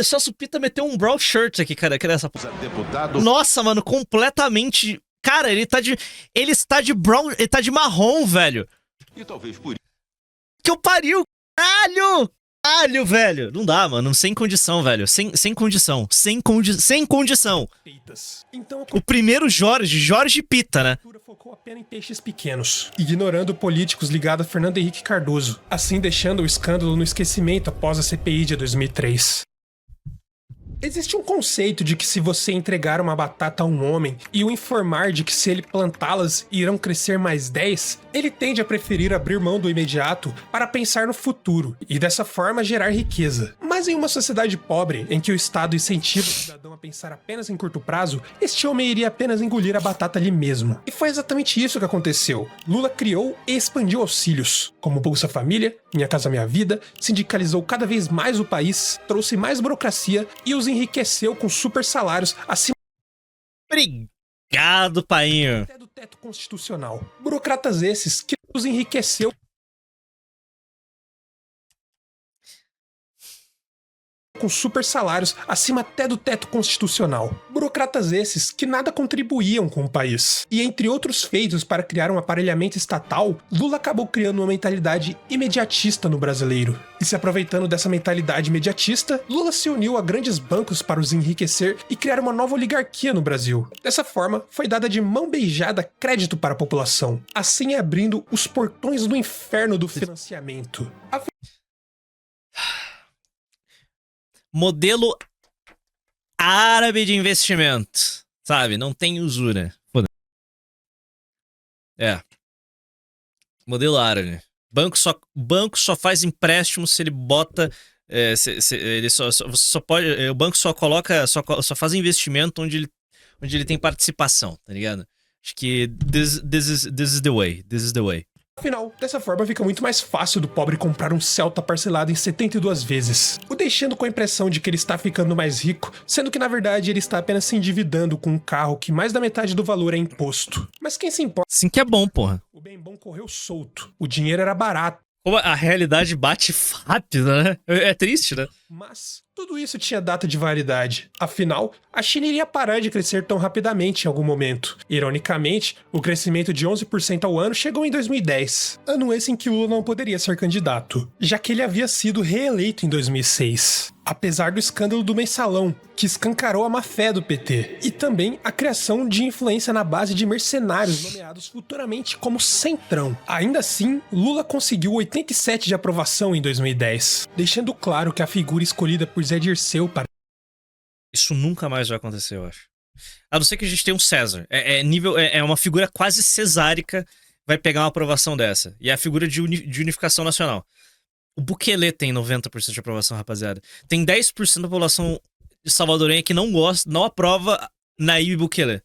Celso Pitta meteu um brown shirt aqui, cara. Cadê essa porra? Deputado. Nossa, mano, completamente... Cara, ele está de brown... Ele tá de marrom, velho. E talvez por Que eu pariu, caralho! Caralho, velho. Não dá, mano. Sem condição, velho. Sem condição. Sem condição. Então O primeiro Jorge Pita, né? cultura focou apenas em peixes pequenos, ignorando políticos ligados a Fernando Henrique Cardoso, assim deixando o escândalo no esquecimento após a CPI de 2003. Existe um conceito de que se você entregar uma batata a um homem e o informar de que se ele plantá-las irão crescer mais 10, ele tende a preferir abrir mão do imediato para pensar no futuro e dessa forma gerar riqueza. Mas em uma sociedade pobre, em que o Estado incentiva o cidadão a pensar apenas em curto prazo, este homem iria apenas engolir a batata ali mesmo. E foi exatamente isso que aconteceu. Lula criou e expandiu auxílios, como Bolsa Família, Minha Casa Minha Vida, sindicalizou cada vez mais o país, trouxe mais burocracia e os enriqueceu com super salários acima Obrigado, painho. até do teto constitucional. Burocratas esses que os enriqueceu com super salários acima até do teto constitucional. Burocratas esses que nada contribuíam com o país. E entre outros feitos para criar um aparelhamento estatal, Lula acabou criando uma mentalidade imediatista no brasileiro. E se aproveitando dessa mentalidade imediatista, Lula se uniu a grandes bancos para os enriquecer e criar uma nova oligarquia no Brasil. Dessa forma, foi dada de mão beijada crédito para a população, assim abrindo os portões do inferno do financiamento. Modelo árabe de investimento. Sabe? Não tem usura. Foda. É. Modelo árabe. Banco só faz empréstimo se ele bota. Ele só pode. O banco só coloca. Só faz investimento onde ele tem participação, tá ligado? Acho que this is the way. This is the way. Afinal, dessa forma fica muito mais fácil do pobre comprar um Celta parcelado em 72 vezes, o deixando com a impressão de que ele está ficando mais rico, sendo que na verdade ele está apenas se endividando com um carro que mais da metade do valor é imposto. Mas quem se importa? Assim que é bom, porra. O bem bom correu solto, o dinheiro era barato. Como a realidade bate rápido, né? É triste, né? Mas tudo isso tinha data de validade. Afinal, a China iria parar de crescer tão rapidamente em algum momento. Ironicamente, o crescimento de 11% ao ano chegou em 2010, ano esse em que Lula não poderia ser candidato, já que ele havia sido reeleito em 2006. Apesar do escândalo do mensalão, que escancarou a má-fé do PT, e também a criação de influência na base de mercenários nomeados futuramente como Centrão. Ainda assim, Lula conseguiu 87 de aprovação em 2010, deixando claro que a figura escolhida por Zé Dirceu para... Isso nunca mais vai acontecer, eu acho. A não ser que a gente tenha um César. É uma figura quase cesárica, vai pegar uma aprovação dessa. E é a figura de unificação nacional. O Bukele tem 90% de aprovação, rapaziada. Tem 10% da população salvadorenha que não gosta, não aprova Nayib Bukele.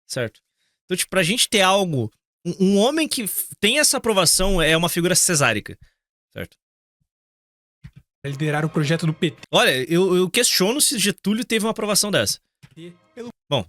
Certo? Então, tipo, pra gente ter algo... Um homem que tem essa aprovação é uma figura cesárica. Certo? liderar o projeto do PT. Olha, eu questiono se Getúlio teve uma aprovação dessa. Bom,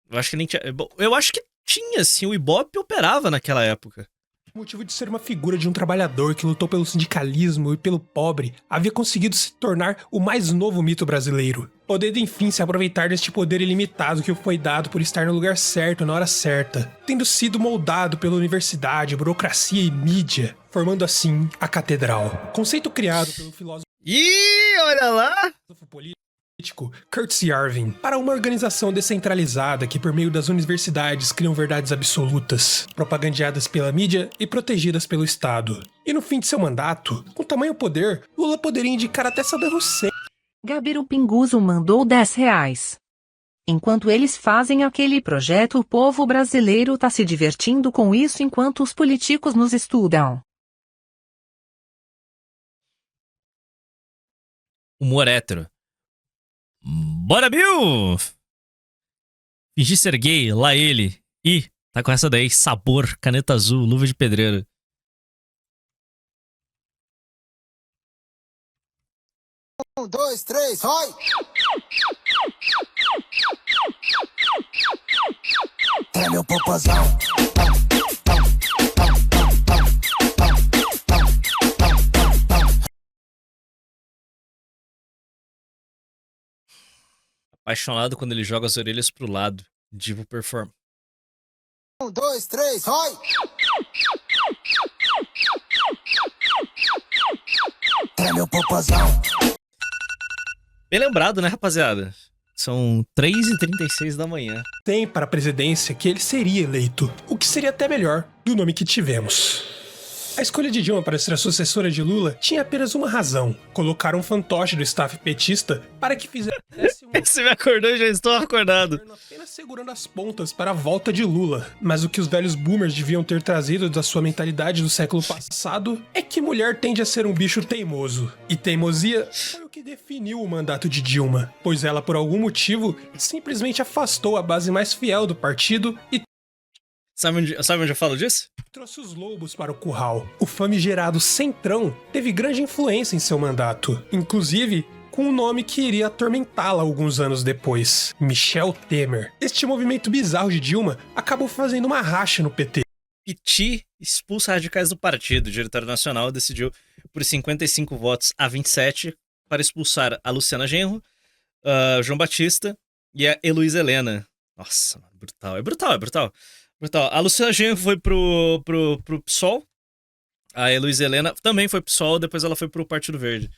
eu acho que nem tinha... Eu acho que tinha, sim. O Ibope operava naquela época. O motivo de ser uma figura de um trabalhador que lutou pelo sindicalismo e pelo pobre, havia conseguido se tornar o mais novo mito brasileiro, podendo enfim se aproveitar deste poder ilimitado que foi dado por estar no lugar certo na hora certa, tendo sido moldado pela universidade, burocracia e mídia, formando assim a catedral. Conceito criado pelo filósofo Ih, olha lá! político Curtis Yarvin, para uma organização descentralizada que por meio das universidades criam verdades absolutas, propagandeadas pela mídia e protegidas pelo Estado. E no fim de seu mandato, com tamanho poder, Lula poderia indicar até Saddam Hussein. Gabiru Pinguzo mandou R$10. Enquanto eles fazem aquele projeto, o povo brasileiro tá se divertindo com isso enquanto os políticos nos estudam. Humor hétero. Bora, Bill! Fingir ser gay, lá ele. Ih, tá com essa daí. Sabor, caneta azul, luva de pedreiro. Um, dois, três, vai! Treme o popozão. Apaixonado quando ele joga as orelhas pro lado. Divo performa. Um, dois, três, vai! Treme o popozão. Bem lembrado, né, rapaziada? São 3h36 da manhã. Tem para a presidência que ele seria eleito, o que seria até melhor do nome que tivemos. A escolha de Dilma para ser a sucessora de Lula tinha apenas uma razão: colocar um fantoche do staff petista para que fizesse Você me acordou e já estou acordado. governo apenas segurando as pontas para a volta de Lula. Mas o que os velhos boomers deviam ter trazido da sua mentalidade do século passado é que mulher tende a ser um bicho teimoso. E teimosia foi o que definiu o mandato de Dilma, pois ela, por algum motivo, simplesmente afastou a base mais fiel do partido e Sabe onde eu falo disso? trouxe os lobos para o curral. O famigerado Centrão teve grande influência em seu mandato, inclusive com um nome que iria atormentá-la alguns anos depois: Michel Temer. Este movimento bizarro de Dilma acabou fazendo uma racha no PT. Piti expulsa radicais do partido. O diretório nacional decidiu por 55 votos a 27 para expulsar a Luciana Genro, João Batista e a Heloísa Helena. Nossa, mano, brutal. É brutal. A Luciana Genro foi pro PSOL. A Heloísa Helena também foi pro PSOL, depois ela foi pro Partido Verde.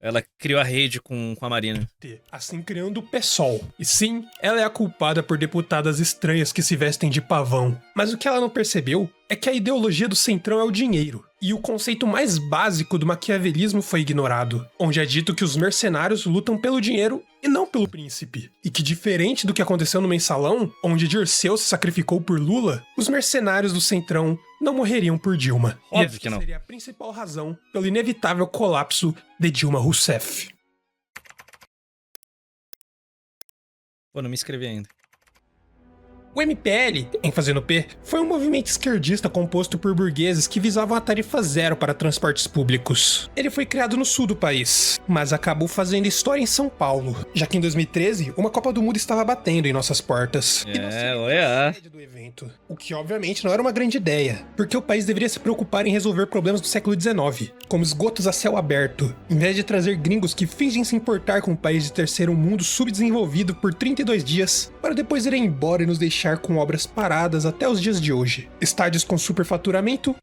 Ela criou a rede com a Marina. Assim criando o PSOL. E sim, ela é a culpada por deputadas estranhas que se vestem de pavão. Mas o que ela não percebeu é que a ideologia do Centrão é o dinheiro. E o conceito mais básico do maquiavelismo foi ignorado, onde é dito que os mercenários lutam pelo dinheiro e não pelo príncipe. E que, diferente do que aconteceu no Mensalão, onde Dirceu se sacrificou por Lula, os mercenários do Centrão não morreriam por Dilma. Óbvio que não. Seria a principal razão pelo inevitável colapso de Dilma Rousseff. Pô, não me inscrevi ainda. O MPL, ênfase no P, foi um movimento esquerdista composto por burgueses que visavam a tarifa zero para transportes públicos. Ele foi criado no sul do país, mas acabou fazendo história em São Paulo, já que em 2013 uma Copa do Mundo estava batendo em nossas portas. E nós seríamos a sede do evento, o que obviamente não era uma grande ideia, porque o país deveria se preocupar em resolver problemas do século XIX, como esgotos a céu aberto, em vez de trazer gringos que fingem se importar com um país de terceiro mundo subdesenvolvido por 32 dias, para depois irem embora e nos deixar com obras paradas até os dias de hoje. Estádios com superfaturamento.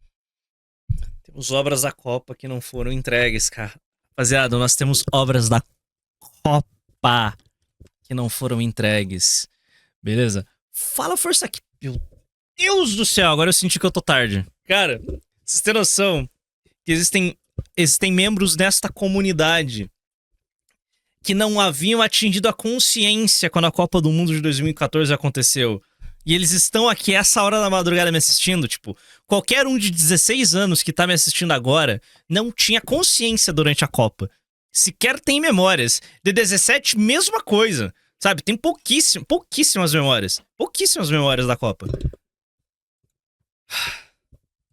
Temos obras da Copa que não foram entregues, cara. Rapaziada, nós temos obras da Copa que não foram entregues. Beleza? Fala força aqui. Meu Deus do céu, agora eu senti que eu tô tarde. Cara, vocês têm noção que existem membros desta comunidade que não haviam atingido a consciência quando a Copa do Mundo de 2014 aconteceu. E eles estão aqui essa hora da madrugada me assistindo, tipo, qualquer um de 16 anos que tá me assistindo agora não tinha consciência durante a Copa. Sequer tem memórias. De 17, mesma coisa. Sabe, tem pouquíssimas memórias. Pouquíssimas memórias da Copa.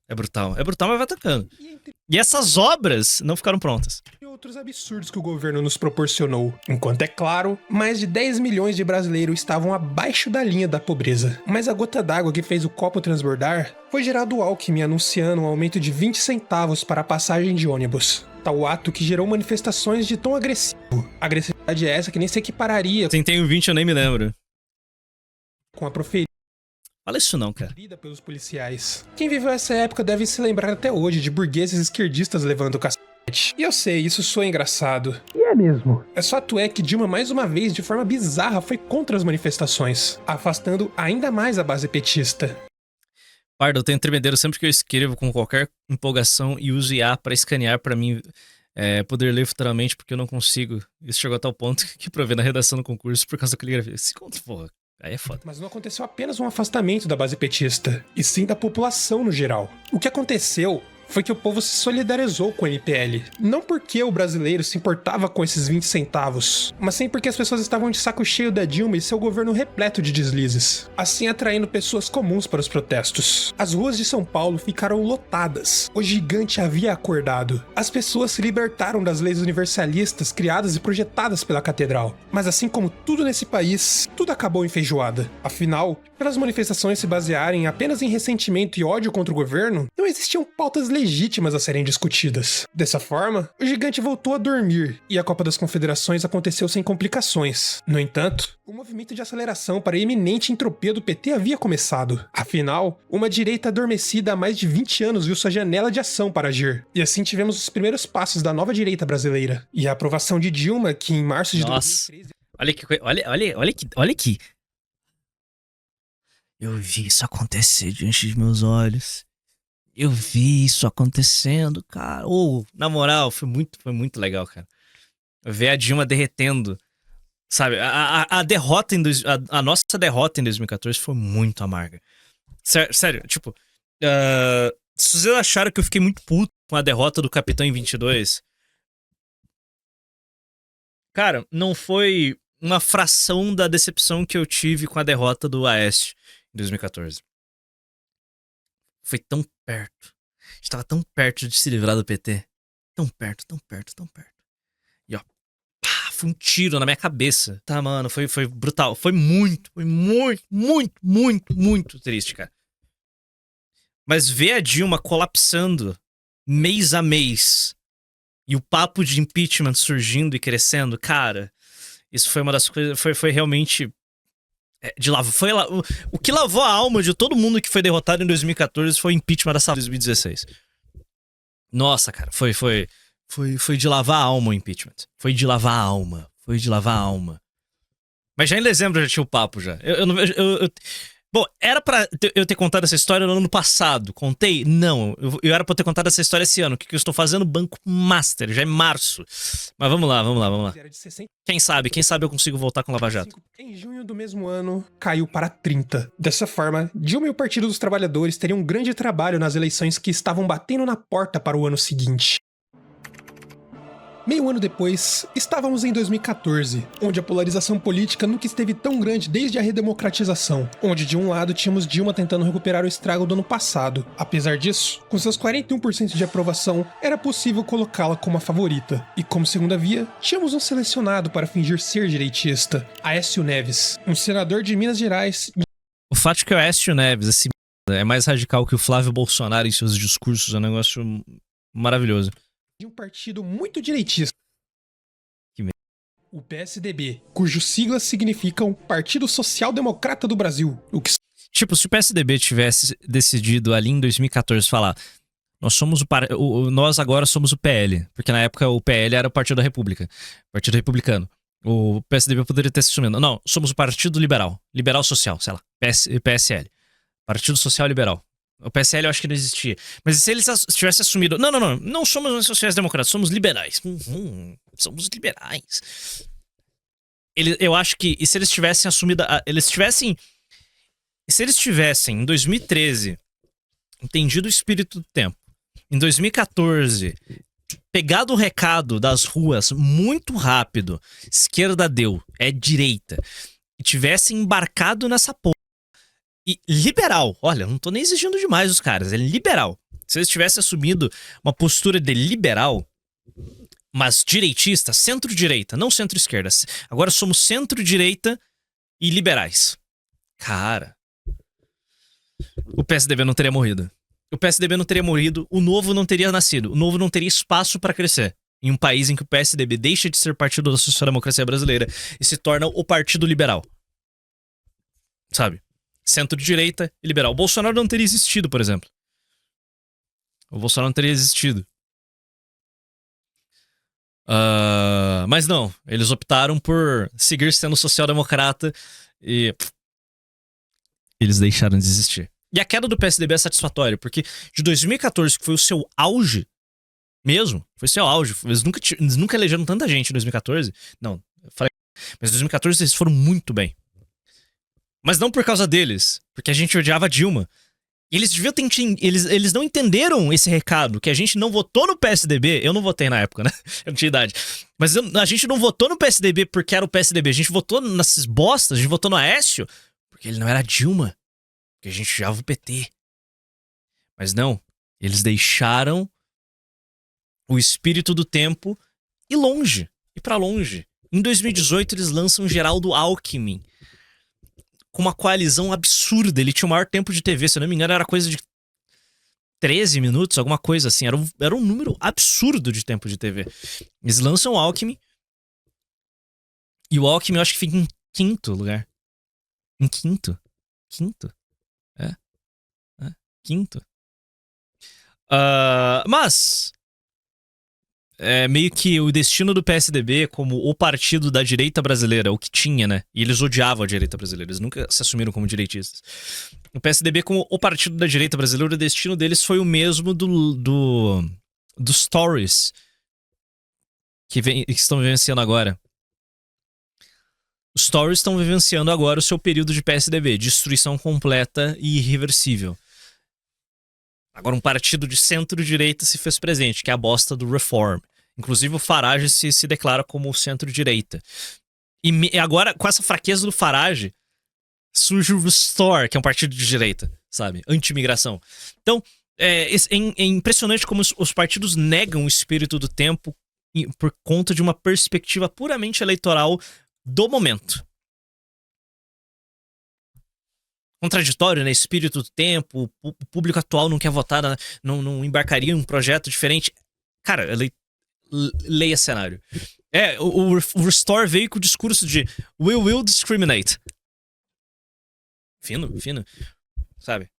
É brutal, mas vai tocando. E essas obras não ficaram prontas. E outros absurdos que o governo nos proporcionou. Enquanto, é claro, mais de 10 milhões de brasileiros estavam abaixo da linha da pobreza. Mas a gota d'água que fez o copo transbordar foi Geraldo Alckmin anunciando um aumento de 20 centavos para a passagem de ônibus. Tal ato que gerou manifestações de tom agressivo. Agressividade é essa que nem se equipararia Quem tem o 20 eu nem me lembro. com a proferida Fala isso não, cara. pelos policiais. Quem viveu essa época deve se lembrar até hoje de burgueses esquerdistas levando o cacete. E eu sei, isso soa engraçado. E é mesmo. É fato é que Dilma, mais uma vez, de forma bizarra, foi contra as manifestações, afastando ainda mais a base petista. Pardo, eu tenho tremedeiro sempre que eu escrevo com qualquer empolgação e uso IA pra escanear pra mim poder ler futuramente, porque eu não consigo. Isso chegou a tal ponto que provei na redação do concurso por causa da caligrafia. Se conta, porra. Aí é foda. Mas não aconteceu apenas um afastamento da base petista, e sim da população no geral. O que aconteceu foi que o povo se solidarizou com o MPL. Não porque o brasileiro se importava com esses 20 centavos, mas sim porque as pessoas estavam de saco cheio da Dilma e seu governo repleto de deslizes, assim atraindo pessoas comuns para os protestos. As ruas de São Paulo ficaram lotadas. O gigante havia acordado. As pessoas se libertaram das leis universalistas criadas e projetadas pela catedral. Mas assim como tudo nesse país, tudo acabou em feijoada. Afinal, pelas manifestações se basearem apenas em ressentimento e ódio contra o governo, não existiam pautas legítimas a serem discutidas. Dessa forma, o gigante voltou a dormir e a Copa das Confederações aconteceu sem complicações. No entanto, o movimento de aceleração para a iminente entropia do PT havia começado. Afinal, uma direita adormecida há mais de 20 anos viu sua janela de ação para agir. E assim tivemos os primeiros passos da nova direita brasileira. E a aprovação de Dilma, que em março de 2013... Olha aqui. Eu vi isso acontecer diante de meus olhos. Eu vi isso acontecendo, cara. Na moral, foi muito legal, cara. Ver a Dilma derretendo. Sabe, a derrota a nossa derrota em 2014 foi muito amarga. Sério, tipo, se vocês acharam que eu fiquei muito puto com a derrota do Capitão em 22, cara, não foi uma fração da decepção que eu tive com a derrota do Aécio em 2014. Foi tão perto. A gente tava tão perto de se livrar do PT. Tão perto. E ó, pá, foi um tiro na minha cabeça. Tá, mano, foi brutal. Foi muito triste, cara. Mas ver a Dilma colapsando mês a mês e o papo de impeachment surgindo e crescendo, cara, isso foi uma das coisas. Foi realmente. O que lavou a alma de todo mundo que foi derrotado em 2014 foi o impeachment da Safra 2016. Nossa, cara, foi de lavar a alma o impeachment. Foi de lavar a alma. Mas já em dezembro já tinha o papo já. Bom, era pra eu ter contado essa história no ano passado. Contei? Não. Eu era pra ter contado essa história esse ano. O que eu estou fazendo? Banco Master, já é março. Mas vamos lá. Quem sabe eu consigo voltar com Lava Jato. Em junho do mesmo ano, caiu para 30. Dessa forma, Dilma e o Partido dos Trabalhadores teriam um grande trabalho nas eleições que estavam batendo na porta para o ano seguinte. Meio ano depois, estávamos em 2014, onde a polarização política nunca esteve tão grande desde a redemocratização, onde de um lado tínhamos Dilma tentando recuperar o estrago do ano passado. Apesar disso, com seus 41% de aprovação, era possível colocá-la como a favorita. E como segunda via, tínhamos um selecionado para fingir ser direitista, Aécio Neves, um senador de Minas Gerais. O fato de que o Aécio Neves, esse é mais radical que o Flávio Bolsonaro em seus discursos, é um negócio maravilhoso. De um partido muito direitista, Que merda. O PSDB, cujos siglas significam Partido Social Democrata do Brasil. O que... Tipo, se o PSDB tivesse decidido ali em 2014 falar nós agora somos o PL, porque na época o PL era o Partido da República, Partido Republicano. O PSDB poderia ter se assumido. Não, somos o Partido Liberal, Liberal Social, sei lá, PSL, Partido Social Liberal. O PSL eu acho que não existia. Mas se eles tivessem assumido... Não somos sociais-democratas, somos liberais. Somos liberais. Eu acho que... E se eles tivessem assumido... Se eles tivessem, em 2013, entendido o espírito do tempo, em 2014, pegado o recado das ruas muito rápido, esquerda deu, é direita, e tivessem embarcado nessa porra, e liberal, olha, não tô nem exigindo demais dos caras, é liberal. Se eles tivessem assumido uma postura de liberal, mas direitista, centro-direita, não centro-esquerda. Agora somos centro-direita e liberais. Cara, o PSDB não teria morrido. O PSDB não teria morrido, o Novo não teria nascido, o Novo não teria espaço pra crescer. Em um país em que o PSDB deixa de ser partido da social-democracia brasileira e se torna o partido liberal. Sabe? Centro-direita e liberal. O Bolsonaro não teria existido, por exemplo. O Bolsonaro não teria existido. Mas não, eles optaram por seguir sendo social-democrata e eles deixaram de existir. E a queda do PSDB é satisfatória, porque de 2014, que foi o seu auge mesmo, foi o seu auge, eles nunca elegeram tanta gente em 2014. Não, eu falei, mas em 2014 eles foram muito bem. Mas não por causa deles, porque a gente odiava a Dilma. E eles deviam ter, eles não entenderam esse recado, que a gente não votou no PSDB. Eu não votei na época, né? Eu não tinha idade. Mas a gente não votou no PSDB porque era o PSDB. A gente votou nessas bostas, a gente votou no Aécio porque ele não era Dilma. Porque a gente odiava o PT. Mas não, eles deixaram o espírito do tempo ir longe, ir pra longe. Em 2018 eles lançam Geraldo Alckmin com uma coalizão absurda. Ele tinha o maior tempo de TV, se eu não me engano, era coisa de 13 minutos, alguma coisa assim. Era um número absurdo de tempo de TV. Eles lançam o Alckmin. E o Alckmin eu acho que fica em quinto lugar. Em quinto. Quinto. Quinto. Mas é meio que o destino do PSDB como o partido da direita brasileira, o que tinha, né? E eles odiavam a direita brasileira, eles nunca se assumiram como direitistas. O PSDB como o partido da direita brasileira, o destino deles foi o mesmo dos Tories que estão vivenciando agora. Os Tories estão vivenciando agora o seu período de PSDB, destruição completa e irreversível. Agora um partido de centro-direita se fez presente, que é a bosta do Reform. Inclusive o Farage se declara como centro-direita. E agora, com essa fraqueza do Farage, surge o Restore, que é um partido de direita, sabe? Anti-imigração. Então, é impressionante como os partidos negam o espírito do tempo por conta de uma perspectiva puramente eleitoral do momento. Contraditório, né? Espírito do tempo, o público atual não quer votar, não embarcaria em um projeto diferente. Cara, leia cenário. O Restore veio com o discurso de we will discriminate. Fino, sabe?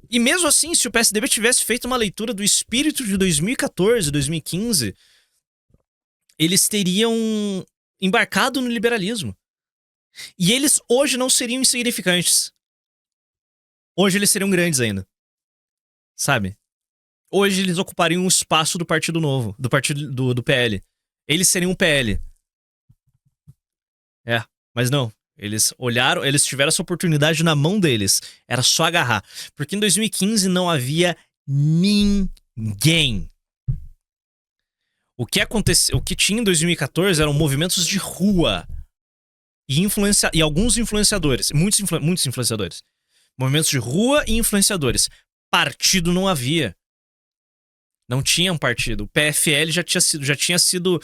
E mesmo assim, se o PSDB tivesse feito uma leitura do espírito de 2014, 2015, eles teriam embarcado no liberalismo. E eles hoje não seriam insignificantes. Hoje eles seriam grandes ainda. Sabe? Hoje eles ocupariam um espaço do Partido Novo, do partido do PL. Eles seriam um PL. Mas não. Eles olharam, eles tiveram essa oportunidade na mão deles. Era só agarrar. Porque em 2015 não havia ninguém. O que tinha em 2014 eram movimentos de rua. E alguns influenciadores. Muitos influenciadores. Movimentos de rua e influenciadores. Partido não havia. Não tinha um partido. O PFL já tinha sido.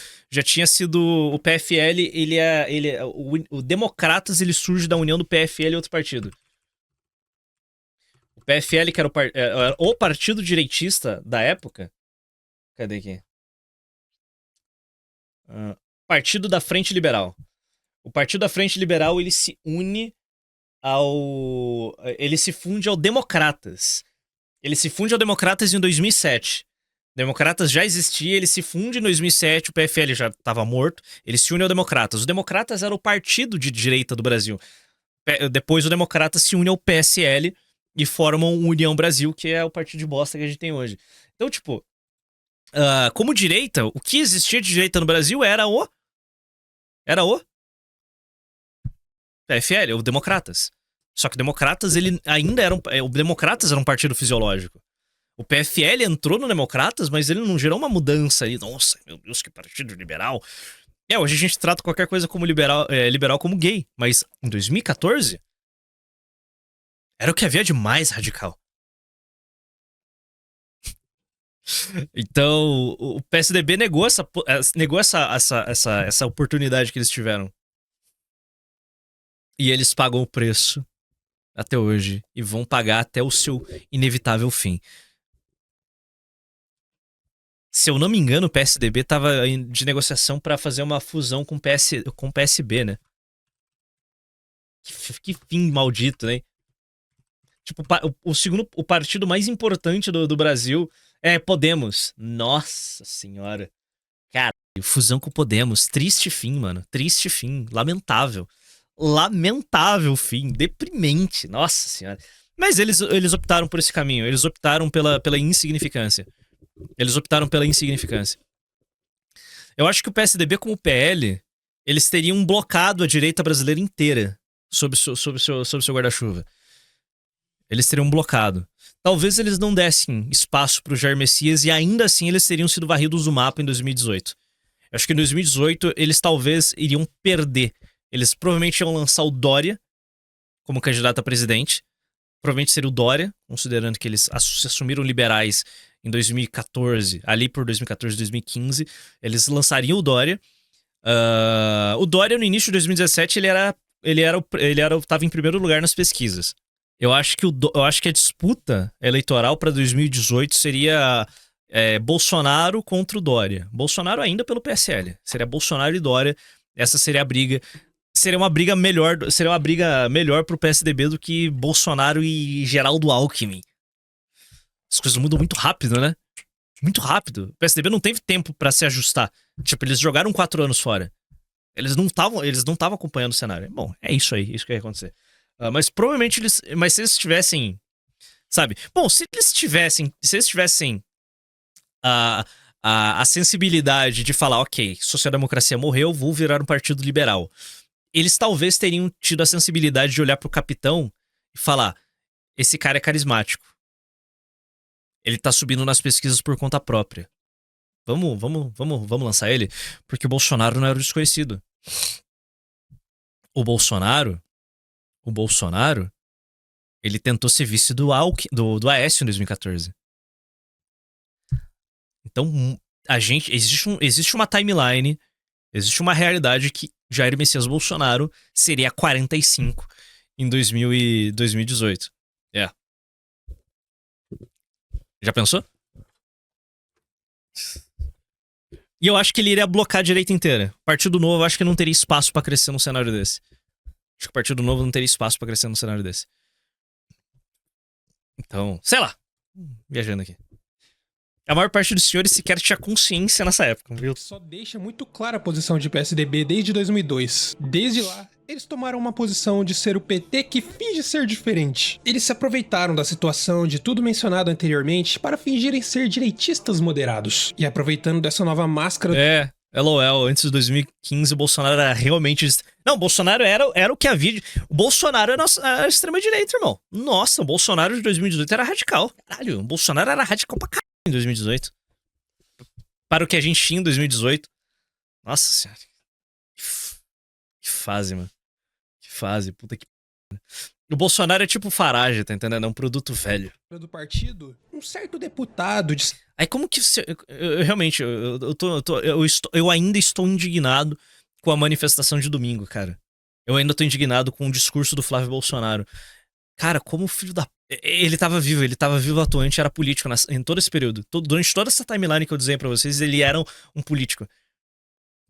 O PFL, o Democratas, ele surge da união do PFL e outro partido. O PFL, que era o partido direitista da época. Cadê aqui? Partido da Frente Liberal. O Partido da Frente Liberal, ele se une ele se funde ao Democratas. Ele se funde ao Democratas em 2007. Democratas já existia, ele se funde em 2007, o PFL já estava morto, ele se une ao Democratas. O Democratas era o partido de direita do Brasil. Depois o Democratas se une ao PSL e formam o União Brasil, que é o partido de bosta que a gente tem hoje. Então, tipo, como direita, o que existia de direita no Brasil era o PFL, o Democratas. Só que o Democratas, ele ainda era o Democratas era um partido fisiológico. O PFL entrou no Democratas, mas ele não gerou uma mudança aí. Nossa, meu Deus, que partido liberal. Hoje a gente trata qualquer coisa como liberal como gay. Mas em 2014, era o que havia de mais radical. Então, o PSDB negou essa oportunidade que eles tiveram. E eles pagam o preço até hoje. E vão pagar até o seu inevitável fim. Se eu não me engano, o PSDB tava de negociação pra fazer uma fusão com o PSB, né? Que fim maldito, né? Tipo, o partido mais importante do Brasil é Podemos. Nossa senhora. Cara, fusão com o Podemos. Triste fim, mano. Triste fim. Lamentável. Lamentável fim. Deprimente. Nossa senhora. Mas eles optaram por esse caminho. Eles optaram pela insignificância. Eu acho que o PSDB como o PL, eles teriam blocado a direita brasileira inteira sob seu guarda-chuva. Eles teriam blocado. Talvez eles não dessem espaço pro Jair Messias e ainda assim eles teriam sido varridos do mapa em 2018. Eu acho que em 2018 eles talvez iriam perder. Eles provavelmente iam lançar o Dória como candidato a presidente. Provavelmente seria o Dória, considerando que eles se assumiram liberais em 2014, ali por 2014, 2015, eles lançariam o Dória. O Dória, no início de 2017, ele estava em primeiro lugar nas pesquisas. Eu acho que a disputa eleitoral para 2018 seria Bolsonaro contra o Dória. Bolsonaro ainda pelo PSL. Seria Bolsonaro e Dória. Essa seria a briga. Seria uma briga melhor pro PSDB do que Bolsonaro e Geraldo Alckmin. As coisas mudam muito rápido, né? Muito rápido. O PSDB não teve tempo pra se ajustar. Tipo, eles jogaram 4 anos fora. Eles não estavam acompanhando o cenário. Bom, é isso aí, isso que ia acontecer. Mas provavelmente mas se eles tivessem, sabe? Bom, se eles tivessem a sensibilidade de falar, ok, social-democracia morreu, vou virar um partido liberal. Eles talvez teriam tido a sensibilidade de olhar pro capitão e falar, esse cara é carismático. Ele tá subindo nas pesquisas por conta própria. Vamos lançar ele? Porque o Bolsonaro não era o desconhecido. O Bolsonaro, ele tentou ser vice do Aécio em 2014. Então, existe uma timeline, existe uma realidade que Jair Messias Bolsonaro seria 45 em 2018. Já pensou? E eu acho que ele iria blocar a direita inteira. Partido Novo, eu acho que não teria espaço pra crescer num cenário desse. Acho que o Partido Novo não teria espaço pra crescer num cenário desse. Então, sei lá. Viajando aqui. A maior parte dos senhores sequer tinha consciência nessa época, viu? Só deixa muito clara a posição de PSDB desde 2002. Desde lá, eles tomaram uma posição de ser o PT que finge ser diferente. Eles se aproveitaram da situação de tudo mencionado anteriormente para fingirem ser direitistas moderados. E aproveitando dessa nova máscara... LOL, antes de 2015 o Bolsonaro era realmente... Não, o Bolsonaro era o que havia... O Bolsonaro era a extrema-direita, irmão. Nossa, o Bolsonaro de 2018 era radical. Caralho, o Bolsonaro era radical pra caralho em 2018. Para o que a gente tinha em 2018. Nossa senhora. Que fase, mano. Que fase, puta que... O Bolsonaro é tipo Farage, tá entendendo? É um produto velho. Do partido, um certo deputado de... Aí como que... Realmente, eu ainda estou indignado com a manifestação de domingo, cara. Eu ainda tô indignado com o discurso do Flávio Bolsonaro. Cara, como o filho da... Ele tava vivo atuante, era político em todo esse período. Durante toda essa timeline que eu desenhei pra vocês, ele era um político.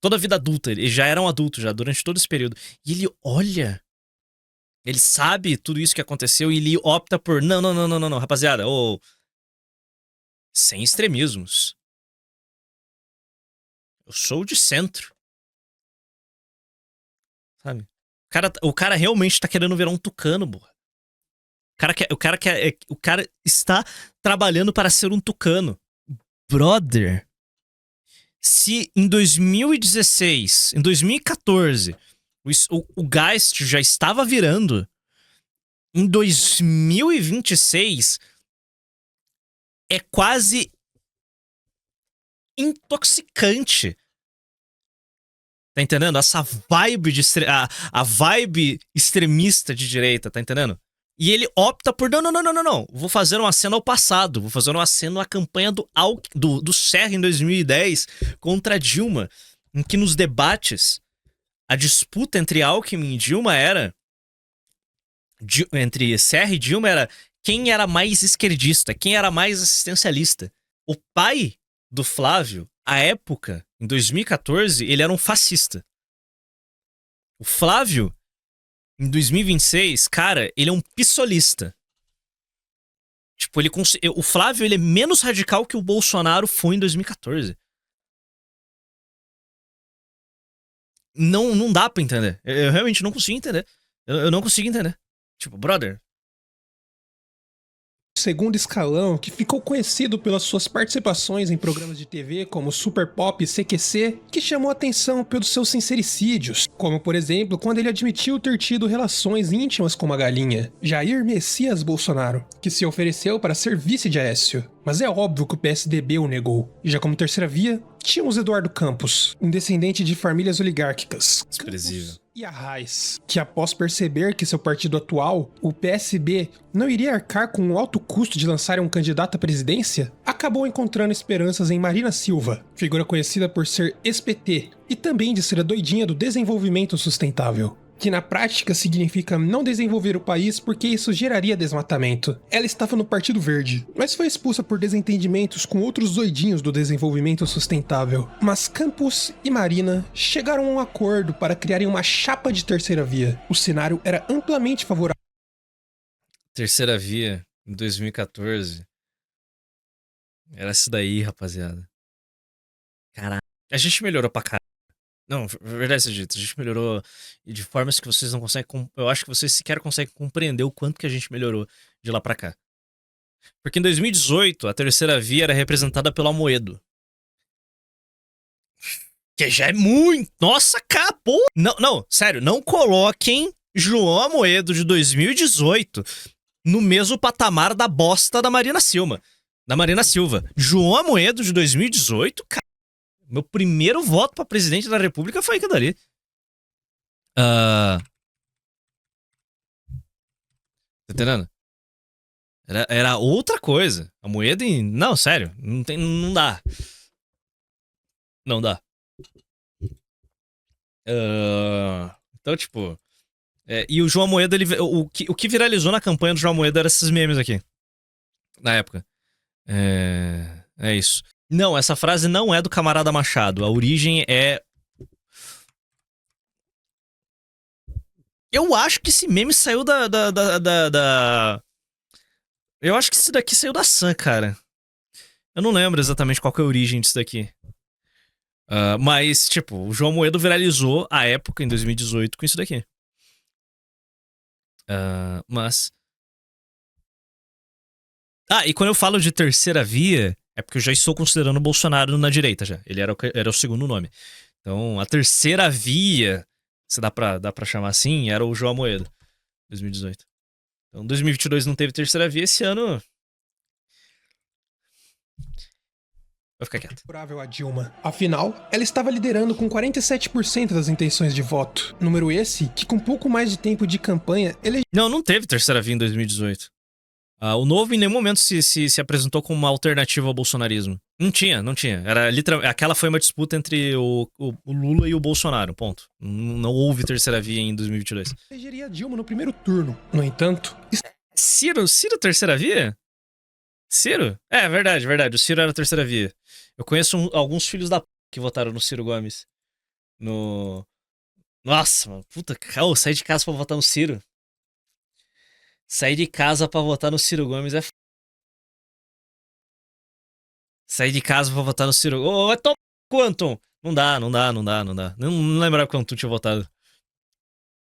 Toda a vida adulta, ele já era um adulto, já, durante todo esse período. E ele olha... Ele sabe tudo isso que aconteceu e ele opta por... Não, rapaziada. Sem extremismos. Eu sou de centro. Sabe? O cara realmente tá querendo virar um tucano, porra. O cara está trabalhando para ser um tucano. Brother. Se em 2016, em 2014... O Geist já estava virando. Em 2026 é quase intoxicante. Tá entendendo? Essa vibe a vibe extremista de direita, tá entendendo? E ele opta por não. Vou fazer um aceno ao passado. Vou fazer um aceno à campanha do Serra em 2010 contra Dilma, em que nos debates a disputa entre Alckmin e Dilma era... Entre Serra e Dilma era quem era mais esquerdista, quem era mais assistencialista. O pai do Flávio, à época, em 2014, ele era um fascista. O Flávio, em 2026, cara, ele é um pissolista. Tipo, o Flávio, ele é menos radical que o Bolsonaro foi em 2014. Não dá pra entender. Eu realmente não consigo entender. Eu não consigo entender. Tipo, brother. Segundo escalão, que ficou conhecido pelas suas participações em programas de TV como Super Pop e CQC, que chamou atenção pelos seus sincericídios, como por exemplo quando ele admitiu ter tido relações íntimas com uma galinha. Jair Messias Bolsonaro, que se ofereceu para ser vice de Aécio. Mas é óbvio que o PSDB o negou. E já como terceira via, tínhamos Eduardo Campos, um descendente de famílias oligárquicas. Desprezível. E Arraes, que após perceber que seu partido atual, o PSB, não iria arcar com o alto custo de lançar um candidato à presidência, acabou encontrando esperanças em Marina Silva, figura conhecida por ser ex-PT e também de ser a doidinha do desenvolvimento sustentável. que na prática significa não desenvolver o país porque isso geraria desmatamento. Ela estava no Partido Verde, mas foi expulsa por desentendimentos com outros doidinhos do desenvolvimento sustentável. Mas Campos e Marina chegaram a um acordo para criarem uma chapa de terceira via. O cenário era amplamente favorável. Terceira via, em 2014. Era isso daí, rapaziada. Caralho. A gente melhorou pra caralho. Não, verdade seja dito, a gente melhorou de formas que vocês não conseguem... Eu acho que vocês sequer conseguem compreender o quanto que a gente melhorou de lá pra cá. Porque em 2018, a terceira via era representada pelo Amoedo. Que já é muito... Nossa, cara, porra! Não, sério, não coloquem João Amoedo de 2018 no mesmo patamar da bosta da Marina Silva. João Amoedo de 2018, cara. Meu primeiro voto pra presidente da república foi aquilo dali. Tá entendendo? Era outra coisa. A Moeda em... Não, sério. Não dá. Não dá. Então, tipo... e o João Amoedo, o que viralizou na campanha do João Amoedo eram esses memes aqui. Na época. É isso. Não, essa frase não é do camarada Machado. A origem é... Eu acho que esse meme saiu Eu acho que esse daqui saiu da Sun, cara. Eu não lembro exatamente qual que é a origem disso daqui. Mas, tipo, o João Amoedo viralizou à época, em 2018, com isso daqui. Mas... e quando eu falo de terceira via... É porque eu já estou considerando o Bolsonaro na direita já. Ele era o segundo nome. Então, a terceira via, se dá pra chamar assim, era o João Amoedo. 2018. Então, 2022 não teve terceira via. Esse ano... Vou ficar quieto. Favorável a Dilma. Afinal, ela estava liderando com 47% das intenções de voto. Número esse que, com pouco mais de tempo de campanha, Não teve terceira via em 2018. O Novo em nenhum momento se apresentou como uma alternativa ao bolsonarismo. Não tinha. Era literalmente... Aquela foi uma disputa entre o Lula e o Bolsonaro, ponto. Não houve terceira via em 2022. elegeria Dilma no primeiro turno. No entanto... Ciro terceira via? Ciro? Verdade. O Ciro era a terceira via. Eu conheço alguns filhos da p... que votaram no Ciro Gomes. Nossa, mano. Puta, saí de casa pra votar no Ciro. Sair de casa pra votar no Ciro Gomes é... Sair de casa pra votar no Ciro... Ô, toma quanto? Não dá. Não lembrava quanto tinha votado.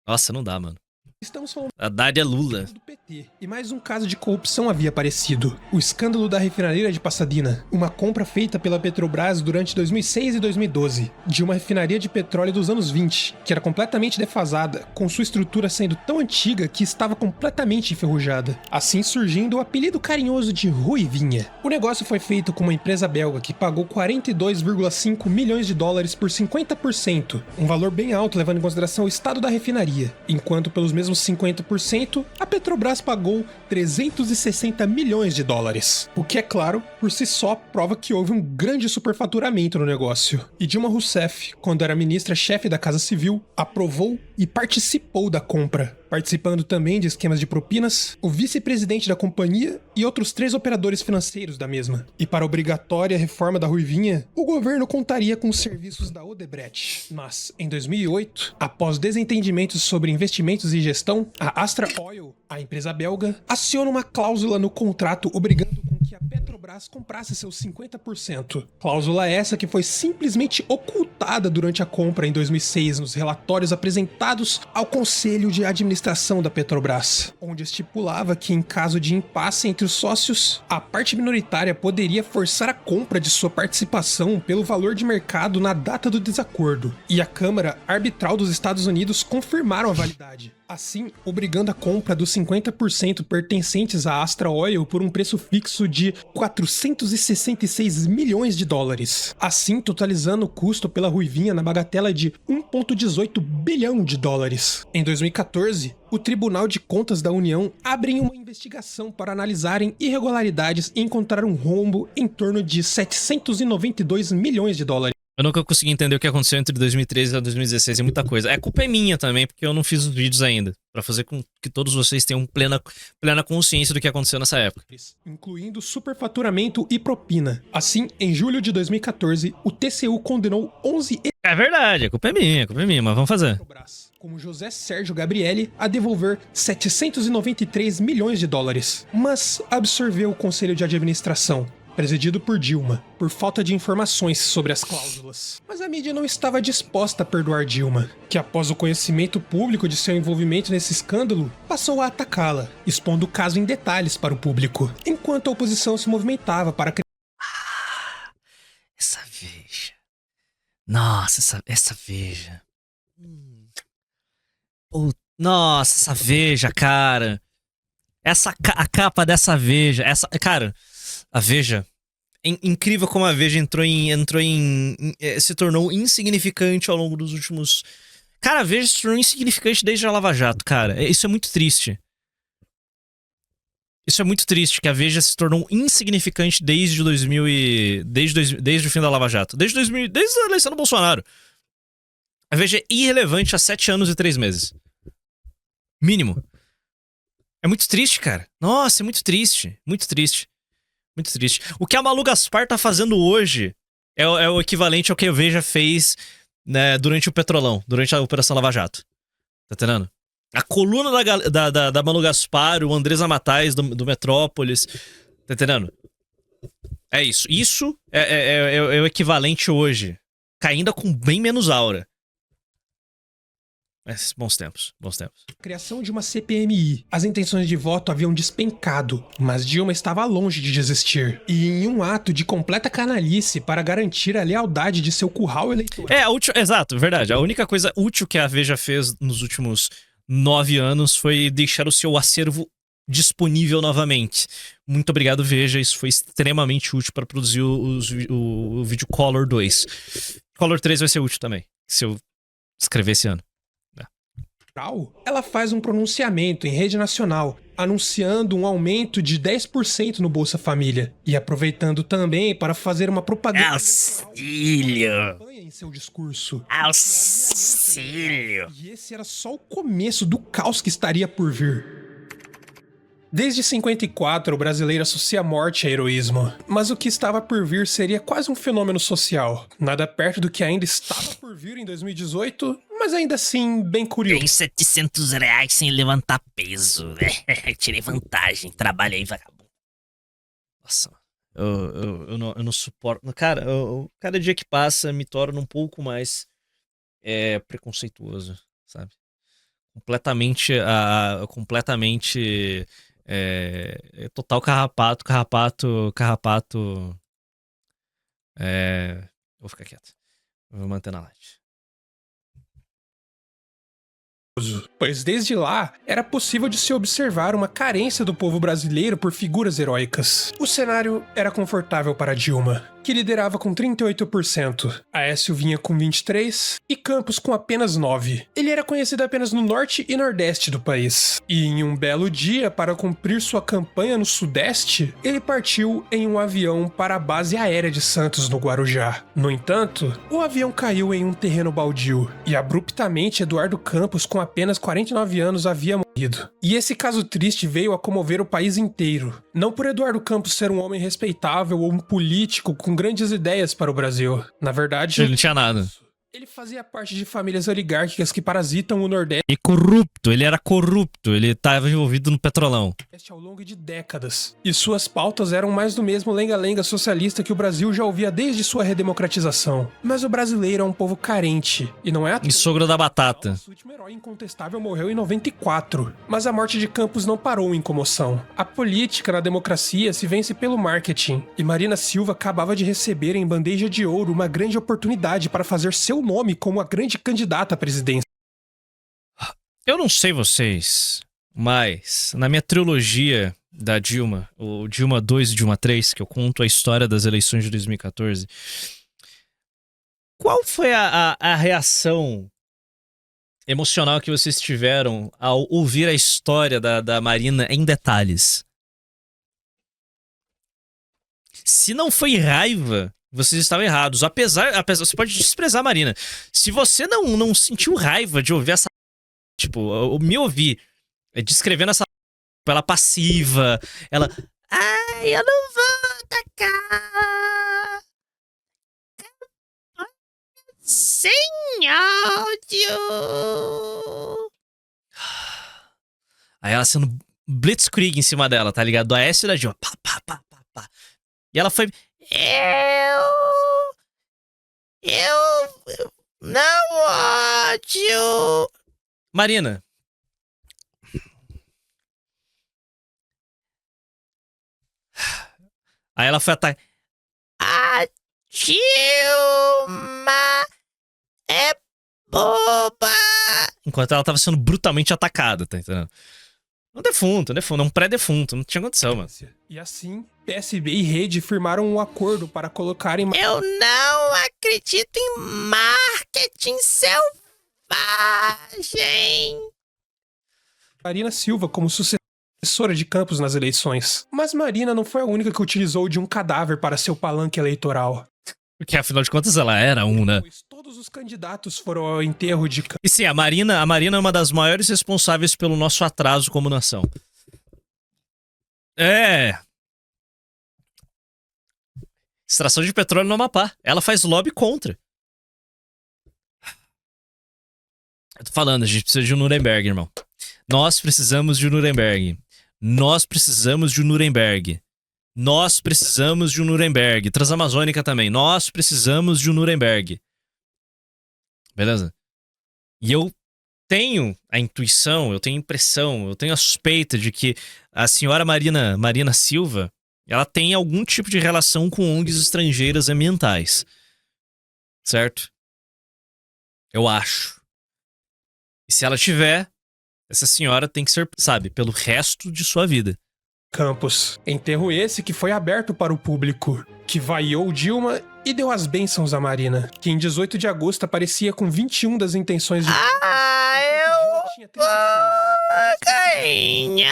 Nossa, não dá, mano. Estamos falando Haddad é Lula. do PT. E mais um caso de corrupção havia aparecido. O escândalo da refinaria de Pasadena. Uma compra feita pela Petrobras durante 2006 e 2012. De uma refinaria de petróleo dos anos 20, que era completamente defasada, com sua estrutura sendo tão antiga que estava completamente enferrujada. Assim surgindo o apelido carinhoso de Ruivinha. O negócio foi feito com uma empresa belga que pagou 42,5 milhões de dólares por 50%. Um valor bem alto levando em consideração o estado da refinaria. Enquanto pelos mesmos 50%, a Petrobras pagou 360 milhões de dólares. O que, é claro, por si só prova que houve um grande superfaturamento no negócio. E Dilma Rousseff, quando era ministra-chefe da Casa Civil, aprovou e participou da compra, participando também de esquemas de propinas, o vice-presidente da companhia e outros 3 operadores financeiros da mesma. E para a obrigatória reforma da Ruivinha, o governo contaria com os serviços da Odebrecht. Mas, em 2008, após desentendimentos sobre investimentos e gestão, a Astra Oil, a empresa belga, aciona uma cláusula no contrato obrigando com que a Petrobras comprasse seus 50%. Cláusula essa que foi simplesmente ocultada durante a compra em 2006 nos relatórios apresentados ao Conselho de Administração da Petrobras, onde estipulava que em caso de impasse entre os sócios, a parte minoritária poderia forçar a compra de sua participação pelo valor de mercado na data do desacordo, e a Câmara Arbitral dos Estados Unidos confirmaram a validade. Assim, obrigando a compra dos 50% pertencentes à Astra Oil por um preço fixo de 466 milhões de dólares. Assim, totalizando o custo pela Ruivinha na bagatela de 1,18 bilhão de dólares. Em 2014, o Tribunal de Contas da União abre uma investigação para analisarem irregularidades e encontrar um rombo em torno de 792 milhões de dólares. Eu nunca consegui entender o que aconteceu entre 2013 e 2016. É muita coisa. A culpa é minha também, porque eu não fiz os vídeos ainda. Pra fazer com que todos vocês tenham plena consciência do que aconteceu nessa época. Incluindo superfaturamento e propina. Assim, em julho de 2014, o TCU condenou 11 É verdade, a culpa é minha, mas vamos fazer. Eletrobras, como José Sérgio Gabrielli, a devolver 793 milhões de dólares, mas absorveu o conselho de administração, presidido por Dilma, por falta de informações sobre as cláusulas. Mas a mídia não estava disposta a perdoar Dilma, que após o conhecimento público de seu envolvimento nesse escândalo, passou a atacá-la, expondo o caso em detalhes para o público, enquanto a oposição se movimentava para Essa Veja. Nossa, essa Veja. Nossa, essa Veja, cara. A capa dessa Veja. Cara, a Veja. É incrível como a Veja se tornou insignificante ao longo dos últimos. Cara, a Veja se tornou insignificante desde a Lava Jato, cara. Isso é muito triste. Isso é muito triste, que a Veja se tornou insignificante desde o fim da Lava Jato. Desde a eleição do Bolsonaro. A Veja é irrelevante há 7 anos e 3 meses. Mínimo. É muito triste, cara. Nossa, é muito triste. Muito triste. Muito triste. O que a Malu Gaspar tá fazendo hoje é o equivalente ao que a Veja fez, né, durante o Petrolão, durante a Operação Lava Jato. Tá entendendo? A coluna da Malu Gaspar, o Andresa Matais do Metrópolis. Tá entendendo? É isso. Isso é o equivalente hoje. Ainda com bem menos aura. Bons tempos, bons tempos. criação de uma CPMI. As intenções de voto haviam despencado, mas Dilma estava longe de desistir. E em um ato de completa canalice para garantir a lealdade de seu curral eleitoral. Exato, verdade. A única coisa útil que a Veja fez nos últimos 9 anos foi deixar o seu acervo disponível novamente. Muito obrigado, Veja. Isso foi extremamente útil para produzir o vídeo Color 2. Color 3 vai ser útil também, se eu escrever esse ano. Ela faz um pronunciamento em rede nacional, anunciando um aumento de 10% no Bolsa Família e aproveitando também para fazer uma propaganda Auxílio! em seu discurso. Auxílio! E esse era só o começo do caos que estaria por vir. Desde 54, o brasileiro associa a morte a heroísmo, mas o que estava por vir seria quase um fenômeno social, nada perto do que ainda estava por vir em 2018, mas ainda assim bem curioso. Tem R$700 sem levantar peso. Tirei vantagem. Trabalhei, vagabundo. Nossa. Eu não suporto. Cara, cada dia que passa me torna um pouco mais preconceituoso, sabe? Completamente. Total carrapato. Vou ficar quieto. Vou manter na live. Pois desde lá, era possível de se observar uma carência do povo brasileiro por figuras heróicas. O cenário era confortável para Dilma, que liderava com 38%, Aécio vinha com 23% e Campos com apenas 9%. Ele era conhecido apenas no norte e nordeste do país. E em um belo dia, para cumprir sua campanha no sudeste, ele partiu em um avião para a base aérea de Santos, no Guarujá. No entanto, o avião caiu em um terreno baldio e abruptamente Eduardo Campos, com apenas 49 anos, havia morrido. E esse caso triste veio a comover o país inteiro. Não por Eduardo Campos ser um homem respeitável ou um político com grandes ideias para o Brasil. Na verdade, ele não tinha nada. Ele fazia parte de famílias oligárquicas que parasitam o Nordeste. E corrupto, ele era corrupto, ele estava envolvido no Petrolão. Ao longo de décadas. E suas pautas eram mais do mesmo lenga-lenga socialista que o Brasil já ouvia desde sua redemocratização. Mas o brasileiro é um povo carente, e não é à toa. E sogro da batata. Nosso último herói incontestável morreu em 94, mas a morte de Campos não parou em comoção. A política na democracia se vence pelo marketing, e Marina Silva acabava de receber em bandeja de ouro uma grande oportunidade para fazer seu nome como a grande candidata à presidência. Eu não sei vocês, mas na minha trilogia da Dilma, o Dilma 2 e Dilma 3, que eu conto a história das eleições de 2014, qual foi a reação emocional que vocês tiveram ao ouvir a história da Marina em detalhes? Se não foi raiva, Vocês estavam errados. Apesar, você pode desprezar a Marina. Se você não sentiu raiva de ouvir essa... Tipo, me ouvir descrevendo essa... Ela passiva, ela... Ai, eu não vou atacar. Sem áudio. Aí ela sendo blitzkrieg em cima dela, tá ligado? Do Aécio e da Dilma. Pá, pá, pá, pá, pá. E ela foi... Eu não ódio. Marina. Aí ela foi atacar. A Dilma é boba. Enquanto ela tava sendo brutalmente atacada, tá entendendo? Um defunto, um pré-defunto. Não tinha condição, mano. E assim, PSB e Rede firmaram um acordo para colocarem... Eu não acredito em marketing selvagem. Marina Silva como sucessora de Campos nas eleições. Mas Marina não foi a única que utilizou de um cadáver para seu palanque eleitoral. Porque afinal de contas ela era né? Pois todos os candidatos foram ao enterro de Campos. E sim, a Marina é uma das maiores responsáveis pelo nosso atraso como nação. Extração de petróleo no Amapá. Ela faz lobby contra. Eu tô falando, a gente precisa de um Nuremberg, irmão. Nós precisamos de um Nuremberg. Nós precisamos de um Nuremberg. Nós precisamos de um Nuremberg. Transamazônica também. Nós precisamos de um Nuremberg. Beleza? E eu tenho a intuição, eu tenho a impressão, eu tenho a suspeita de que a senhora Marina Silva, ela tem algum tipo de relação com ONGs estrangeiras ambientais. Certo? Eu acho. E se ela tiver, essa senhora tem que ser, sabe, pelo resto de sua vida. Campos. Enterro esse que foi aberto para o público, que vaiou Dilma e deu as bênçãos a Marina, que em 18 de agosto aparecia com 21 das intenções de... eu vou ganhar!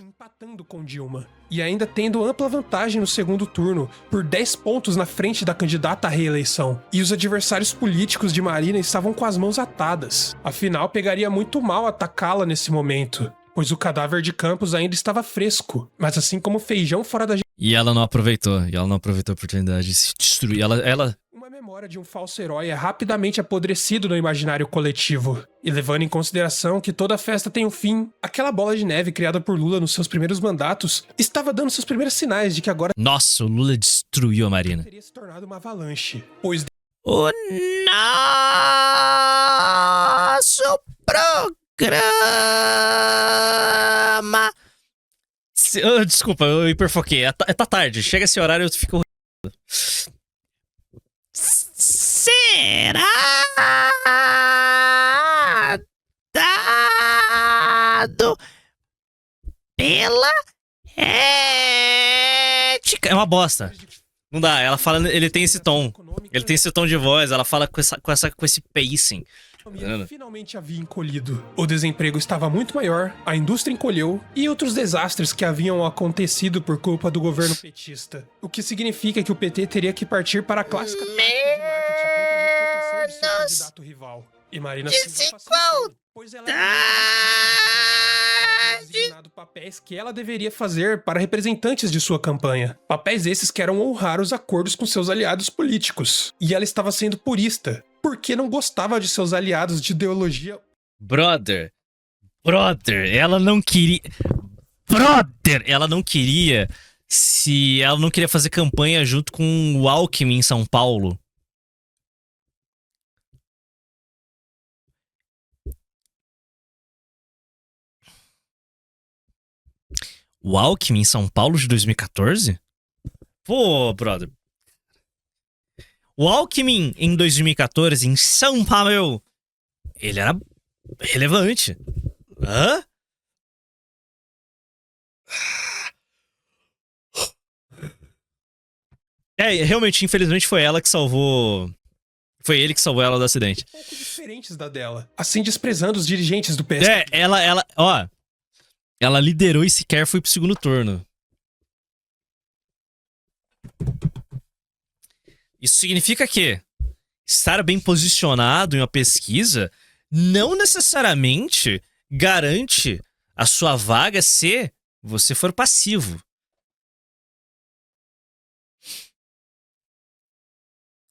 Empatando com Dilma. E ainda tendo ampla vantagem no segundo turno, por 10 pontos na frente da candidata à reeleição. E os adversários políticos de Marina estavam com as mãos atadas. Afinal, pegaria muito mal atacá-la nesse momento, pois o cadáver de Campos ainda estava fresco, mas assim como feijão fora da... E ela não aproveitou. A oportunidade de se destruir. Ela... Uma memória de um falso herói é rapidamente apodrecido no imaginário coletivo. E levando em consideração que toda festa tem um fim, aquela bola de neve criada por Lula nos seus primeiros mandatos estava dando seus primeiros sinais de que agora... Nossa, o Lula destruiu a Marina. ...teria se tornado uma avalanche, pois... O nosso programa... Desculpa, eu hiperfoquei. Tá tarde. Chega esse horário e eu fico... Será dado pela ética. É uma bosta. Não dá. Ela fala... Ele tem esse tom. Ele tem esse tom de voz. Ela fala com esse pacing. Finalmente havia encolhido. O desemprego estava muito maior, a indústria encolheu e outros desastres que haviam acontecido por culpa do governo petista. O que significa que o PT teria que partir para a clássica tática de marketing contra a reputação de seu candidato rival. E Marina Silva facilitou, pois ela designado papéis que ela deveria fazer para representantes de sua campanha. Papéis esses que eram honrar os acordos com seus aliados políticos. E ela estava sendo purista, porque não gostava de seus aliados de ideologia. Brother, ela não queria... ela não queria fazer campanha junto com o Alckmin em São Paulo. O Alckmin em São Paulo de 2014? Pô, brother. O Alckmin em 2014 em São Paulo, ele era relevante. Hã? Realmente, infelizmente foi ela que salvou... Foi ele que salvou ela do acidente. Um pouco diferentes da dela, assim desprezando os dirigentes do PS. Ela liderou e sequer foi pro segundo turno. Isso significa que estar bem posicionado em uma pesquisa não necessariamente garante a sua vaga se você for passivo.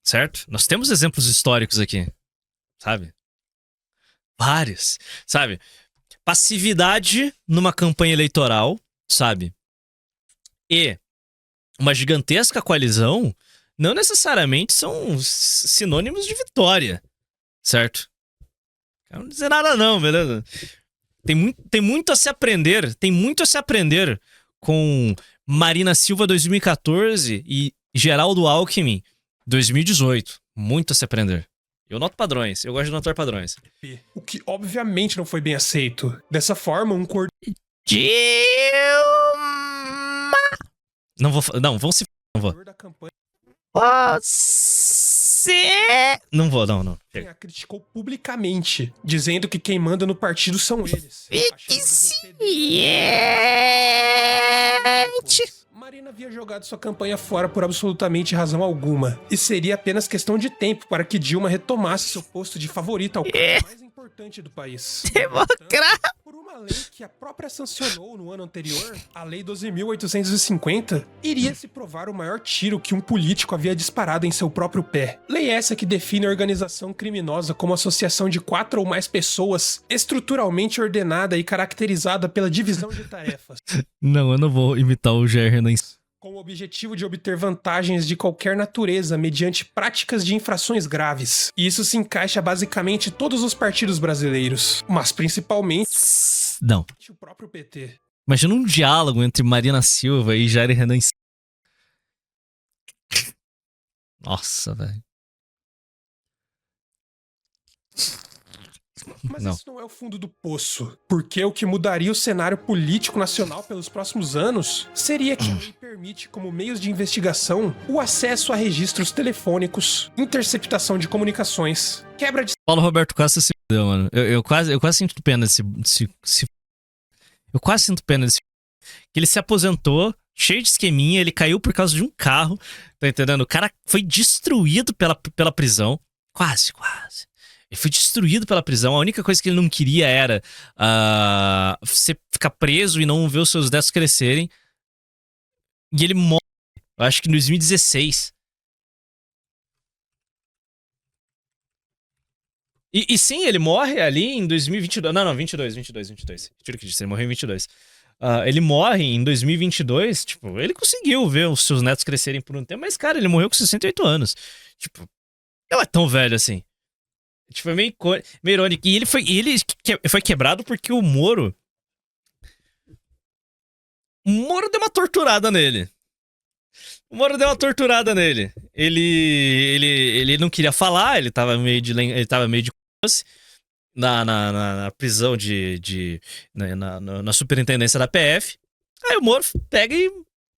Certo? Nós temos exemplos históricos aqui, sabe? Vários, sabe? Passividade numa campanha eleitoral, sabe? E uma gigantesca coalizão não necessariamente são sinônimos de vitória, certo? Eu não vou dizer nada não, beleza? Tem muito a se aprender, com Marina Silva 2014 e Geraldo Alckmin 2018. Muito a se aprender. Eu noto padrões, eu gosto de notar padrões. O que obviamente não foi bem aceito. Dessa forma, um Dilma! Não, vão se... Não vou. coordenador da campanha Você... Não vou, não. Chega. a criticou publicamente, dizendo que quem manda no partido são eles. Marina havia jogado sua campanha fora por absolutamente razão alguma, e seria apenas questão de tempo para que Dilma retomasse seu posto de favorita ao cargo mais importante do país. Democrata! Por uma lei que a própria sancionou no ano anterior, a Lei 12.850, iria se provar o maior tiro que um político havia disparado em seu próprio pé. Lei essa que define a organização criminosa como associação de 4 ou mais pessoas, estruturalmente ordenada e caracterizada pela divisão de tarefas. Não, eu não vou imitar o Jair Renan. Com o objetivo de obter vantagens de qualquer natureza mediante práticas de infrações graves. E isso se encaixa basicamente em todos os partidos brasileiros, mas principalmente Não. o próprio PT. Imagina um diálogo entre Marina Silva e Jair Renan. Nossa, velho. Mas Não. isso não é o fundo do poço, porque o que mudaria o cenário político nacional pelos próximos anos seria que a lei permite, como meios de investigação, o acesso a registros telefônicos, interceptação de comunicações, quebra de Paulo Roberto Costa se fudeu, mano. Eu quase sinto pena desse... Eu quase sinto pena desse... Que ele se aposentou, cheio de esqueminha, ele caiu por causa de um carro, tá entendendo? O cara foi destruído pela prisão. Quase. Ele foi destruído pela prisão. A única coisa que ele não queria era você ficar preso e não ver os seus netos crescerem. E ele morre, eu acho que em 2016. E sim, ele morre ali em 2022. Não, 22. Tiro que disse, ele morreu em 22. Ele morre em 2022, tipo, ele conseguiu ver os seus netos crescerem por um tempo, mas, cara, ele morreu com 68 anos. Tipo, não é tão velho assim. Tipo, é meio irônico. E ele foi quebrado porque o Moro deu uma torturada nele. Ele não queria falar, ele tava meio de na prisão na superintendência da PF. Aí o Moro pega e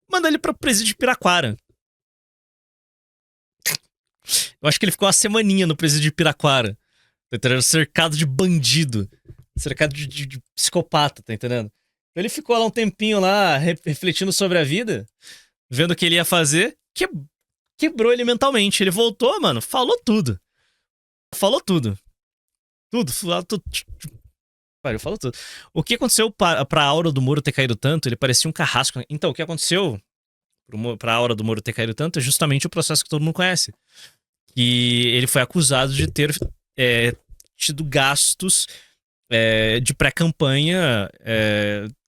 manda ele pra presídio de Piraquara. Eu acho que ele ficou uma semaninha no presídio de Piraquara. Tá entendendo? Cercado de bandido. Cercado de psicopata, tá entendendo? Ele ficou lá um tempinho lá, refletindo sobre a vida, vendo o que ele ia fazer, quebrou ele mentalmente. Ele voltou, mano, falou tudo. Tudo. Falou tudo. O que aconteceu pra aura do Moro ter caído tanto? Ele parecia um carrasco. Então, o que aconteceu pra aura do Moro ter caído tanto é justamente o processo que todo mundo conhece. Que ele foi acusado de ter tido gastos de pré-campanha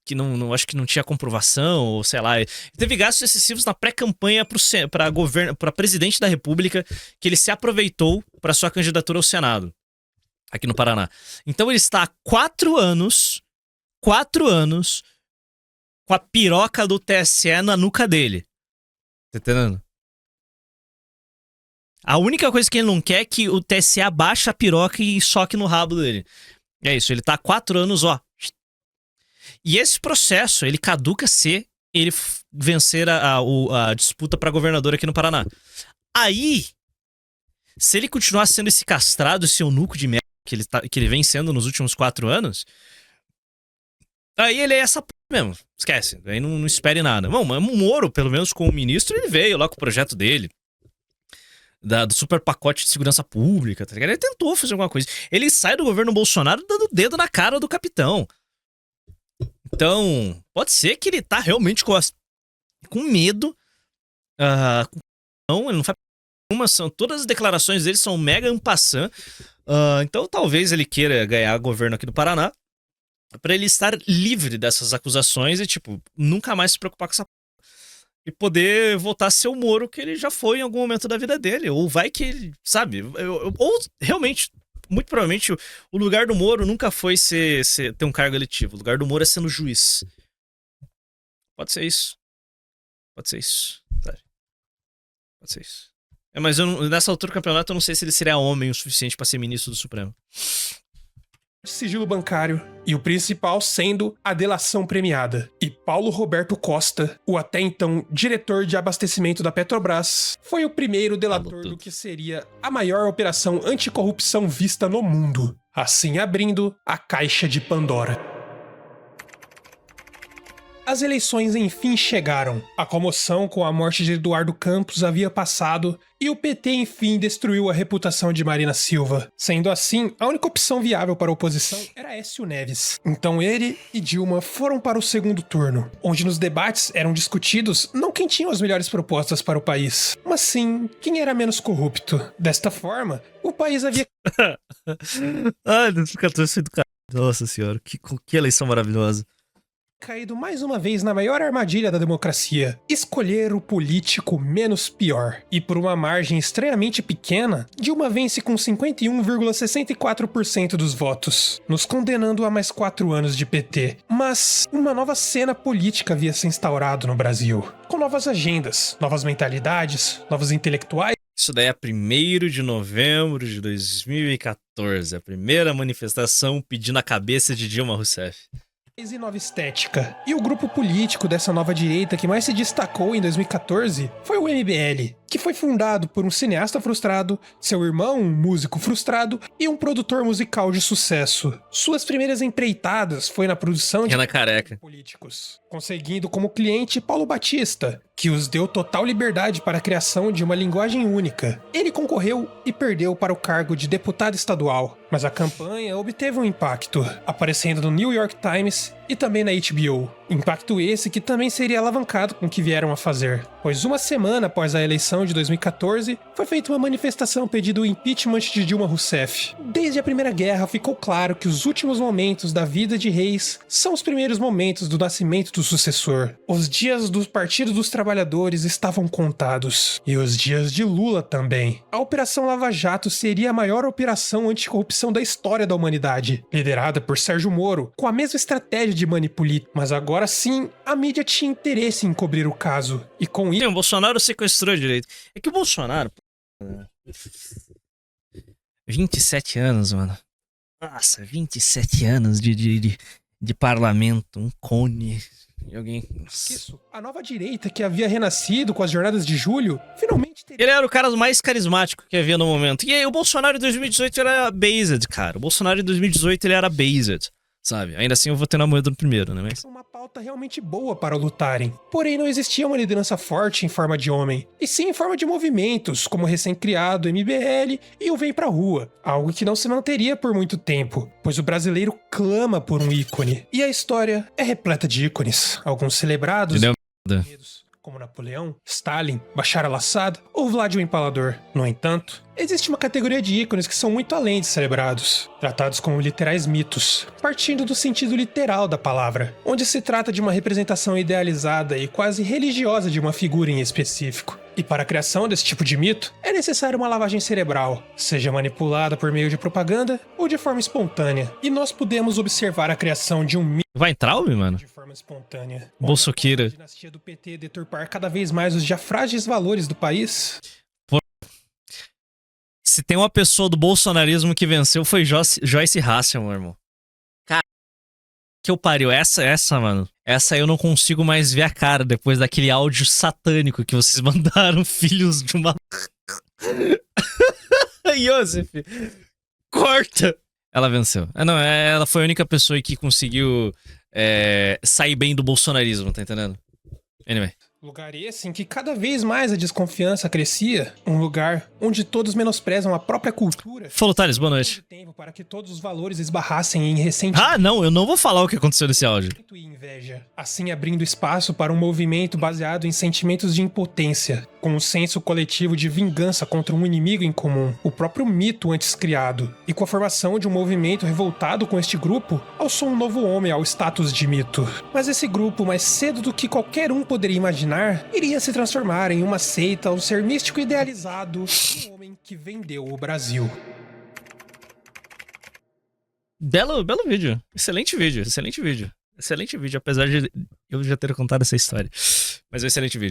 que não acho que não tinha comprovação, ou sei lá. Ele teve gastos excessivos na pré-campanha para presidente da República, que ele se aproveitou para sua candidatura ao Senado, aqui no Paraná. Então ele está há 4 anos com a piroca do TSE na nuca dele. Tá entendendo? A única coisa que ele não quer é que o TSE abaixe a piroca e soque no rabo dele. É isso, ele tá há 4 anos, ó. E esse processo, ele caduca se ele vencer a disputa pra governador aqui no Paraná. Aí, se ele continuar sendo esse castrado, esse eunuco de merda que ele vem sendo nos últimos 4 anos, aí ele é essa p mesmo. Esquece, aí não espere nada. Bom, mas o Moro, pelo menos com o ministro, ele veio lá com o projeto dele. do super pacote de segurança pública, tá ligado? Ele tentou fazer alguma coisa. Ele sai do governo Bolsonaro dando dedo na cara do capitão. Então, pode ser que ele tá realmente com medo. Não, ele não faz todas as declarações dele são mega en passant. Então, talvez ele queira ganhar governo aqui do Paraná pra ele estar livre dessas acusações e, tipo, nunca mais se preocupar com essa e poder voltar a ser o Moro que ele já foi em algum momento da vida dele. Ou vai que ele, sabe? Ou realmente, muito provavelmente, o lugar do Moro nunca foi ter um cargo eletivo. O lugar do Moro é sendo juiz. Pode ser isso. Pode ser isso. Sério. Pode ser isso. Mas nessa altura do campeonato eu não sei se ele seria homem o suficiente pra ser ministro do Supremo. Sigilo bancário, e o principal sendo a delação premiada. E Paulo Roberto Costa, o até então diretor de abastecimento da Petrobras, foi o primeiro delator do que seria a maior operação anticorrupção vista no mundo, assim abrindo a caixa de Pandora. As eleições enfim chegaram. A comoção com a morte de Eduardo Campos havia passado e o PT enfim destruiu a reputação de Marina Silva. Sendo assim, a única opção viável para a oposição era Aécio Neves. Então ele e Dilma foram para o segundo turno, onde nos debates eram discutidos não quem tinha as melhores propostas para o país, mas sim quem era menos corrupto. Desta forma, o país havia... Ai, 2014 foi do caralho. Nossa senhora, que eleição maravilhosa. Caído mais uma vez na maior armadilha da democracia, escolher o político menos pior. E por uma margem estranhamente pequena, Dilma vence com 51,64% dos votos, nos condenando a mais 4 anos de PT. Mas uma nova cena política havia se instaurado no Brasil, com novas agendas, novas mentalidades, novos intelectuais. Isso daí é 1º de novembro de 2014, a primeira manifestação pedindo a cabeça de Dilma Rousseff. E nova estética. E o grupo político dessa nova direita que mais se destacou em 2014 foi o MBL, que foi fundado por um cineasta frustrado, seu irmão, um músico frustrado e um produtor musical de sucesso. Suas primeiras empreitadas foi na produção de políticos, conseguindo como cliente Paulo Batista, que os deu total liberdade para a criação de uma linguagem única. Ele concorreu e perdeu para o cargo de deputado estadual, mas a campanha obteve um impacto, aparecendo no New York Times e também na HBO. Impacto esse que também seria alavancado com o que vieram a fazer, pois uma semana após a eleição de 2014, foi feita uma manifestação pedindo o impeachment de Dilma Rousseff. Desde a Primeira Guerra ficou claro que os últimos momentos da vida de reis são os primeiros momentos do nascimento do sucessor. Os dias do Partido dos Trabalhadores estavam contados, e os dias de Lula também. A Operação Lava Jato seria a maior operação anticorrupção da história da humanidade, liderada por Sérgio Moro, com a mesma estratégia de manipular, mas agora sim, a mídia tinha interesse em cobrir o caso, e com isso... O Bolsonaro sequestrou direito. É que o Bolsonaro... 27 anos, mano. Nossa, 27 anos de parlamento, um cone... Alguém... Isso, a nova direita que havia renascido com as jornadas de julho, finalmente teria... Ele era o cara mais carismático que havia no momento. E aí, o Bolsonaro em 2018 era based, cara. O Bolsonaro em 2018 ele era based, sabe? Ainda assim eu vou ter na moeda no primeiro, né? Mas... uma pauta realmente boa para lutarem. Porém, não existia uma liderança forte em forma de homem, e sim em forma de movimentos, como o recém-criado MBL e o Vem Pra Rua, algo que não se manteria por muito tempo, pois o brasileiro clama por um ícone. E a história é repleta de ícones, alguns celebrados, como Napoleão, Stalin, Bashar al-Assad ou Vlad o Empalador. No entanto, existe uma categoria de ícones que são muito além de celebrados, tratados como literais mitos, partindo do sentido literal da palavra, onde se trata de uma representação idealizada e quase religiosa de uma figura em específico. E para a criação desse tipo de mito, é necessária uma lavagem cerebral, seja manipulada por meio de propaganda ou de forma espontânea. E nós podemos observar a criação de um mito vai entrar, mano? De forma espontânea. Bolsoqueira. A dinastia do PT deturpar cada vez mais os já frágeis valores do país. Se tem uma pessoa do bolsonarismo que venceu, foi Joyce Hasselman, meu irmão. Cara, que eu pariu. Essa, mano. Essa eu não consigo mais ver a cara depois daquele áudio satânico que vocês mandaram, filhos de uma... Yosef, corta! Ela venceu. Não, ela foi a única pessoa que conseguiu sair bem do bolsonarismo, tá entendendo? Anyway. Lugar esse em que cada vez mais a desconfiança crescia, um lugar onde todos menosprezam a própria cultura. Falou, Thales, boa noite. Tempo para que todos os valores esbarrassem em ressentimento Ah, não, eu não vou falar o que aconteceu nesse áudio. e inveja, assim abrindo espaço para um movimento baseado em sentimentos de impotência, com um senso coletivo de vingança contra um inimigo em comum, o próprio mito antes criado, e com a formação de um movimento revoltado com este grupo, alçou um novo homem ao status de mito. Mas esse grupo, mais cedo do que qualquer um poderia imaginar, iria se transformar em uma seita, um ser místico idealizado, um homem que vendeu o Brasil. Belo vídeo. Excelente vídeo, excelente vídeo. Excelente vídeo, apesar de eu já ter contado essa história. Mas é um excelente vídeo.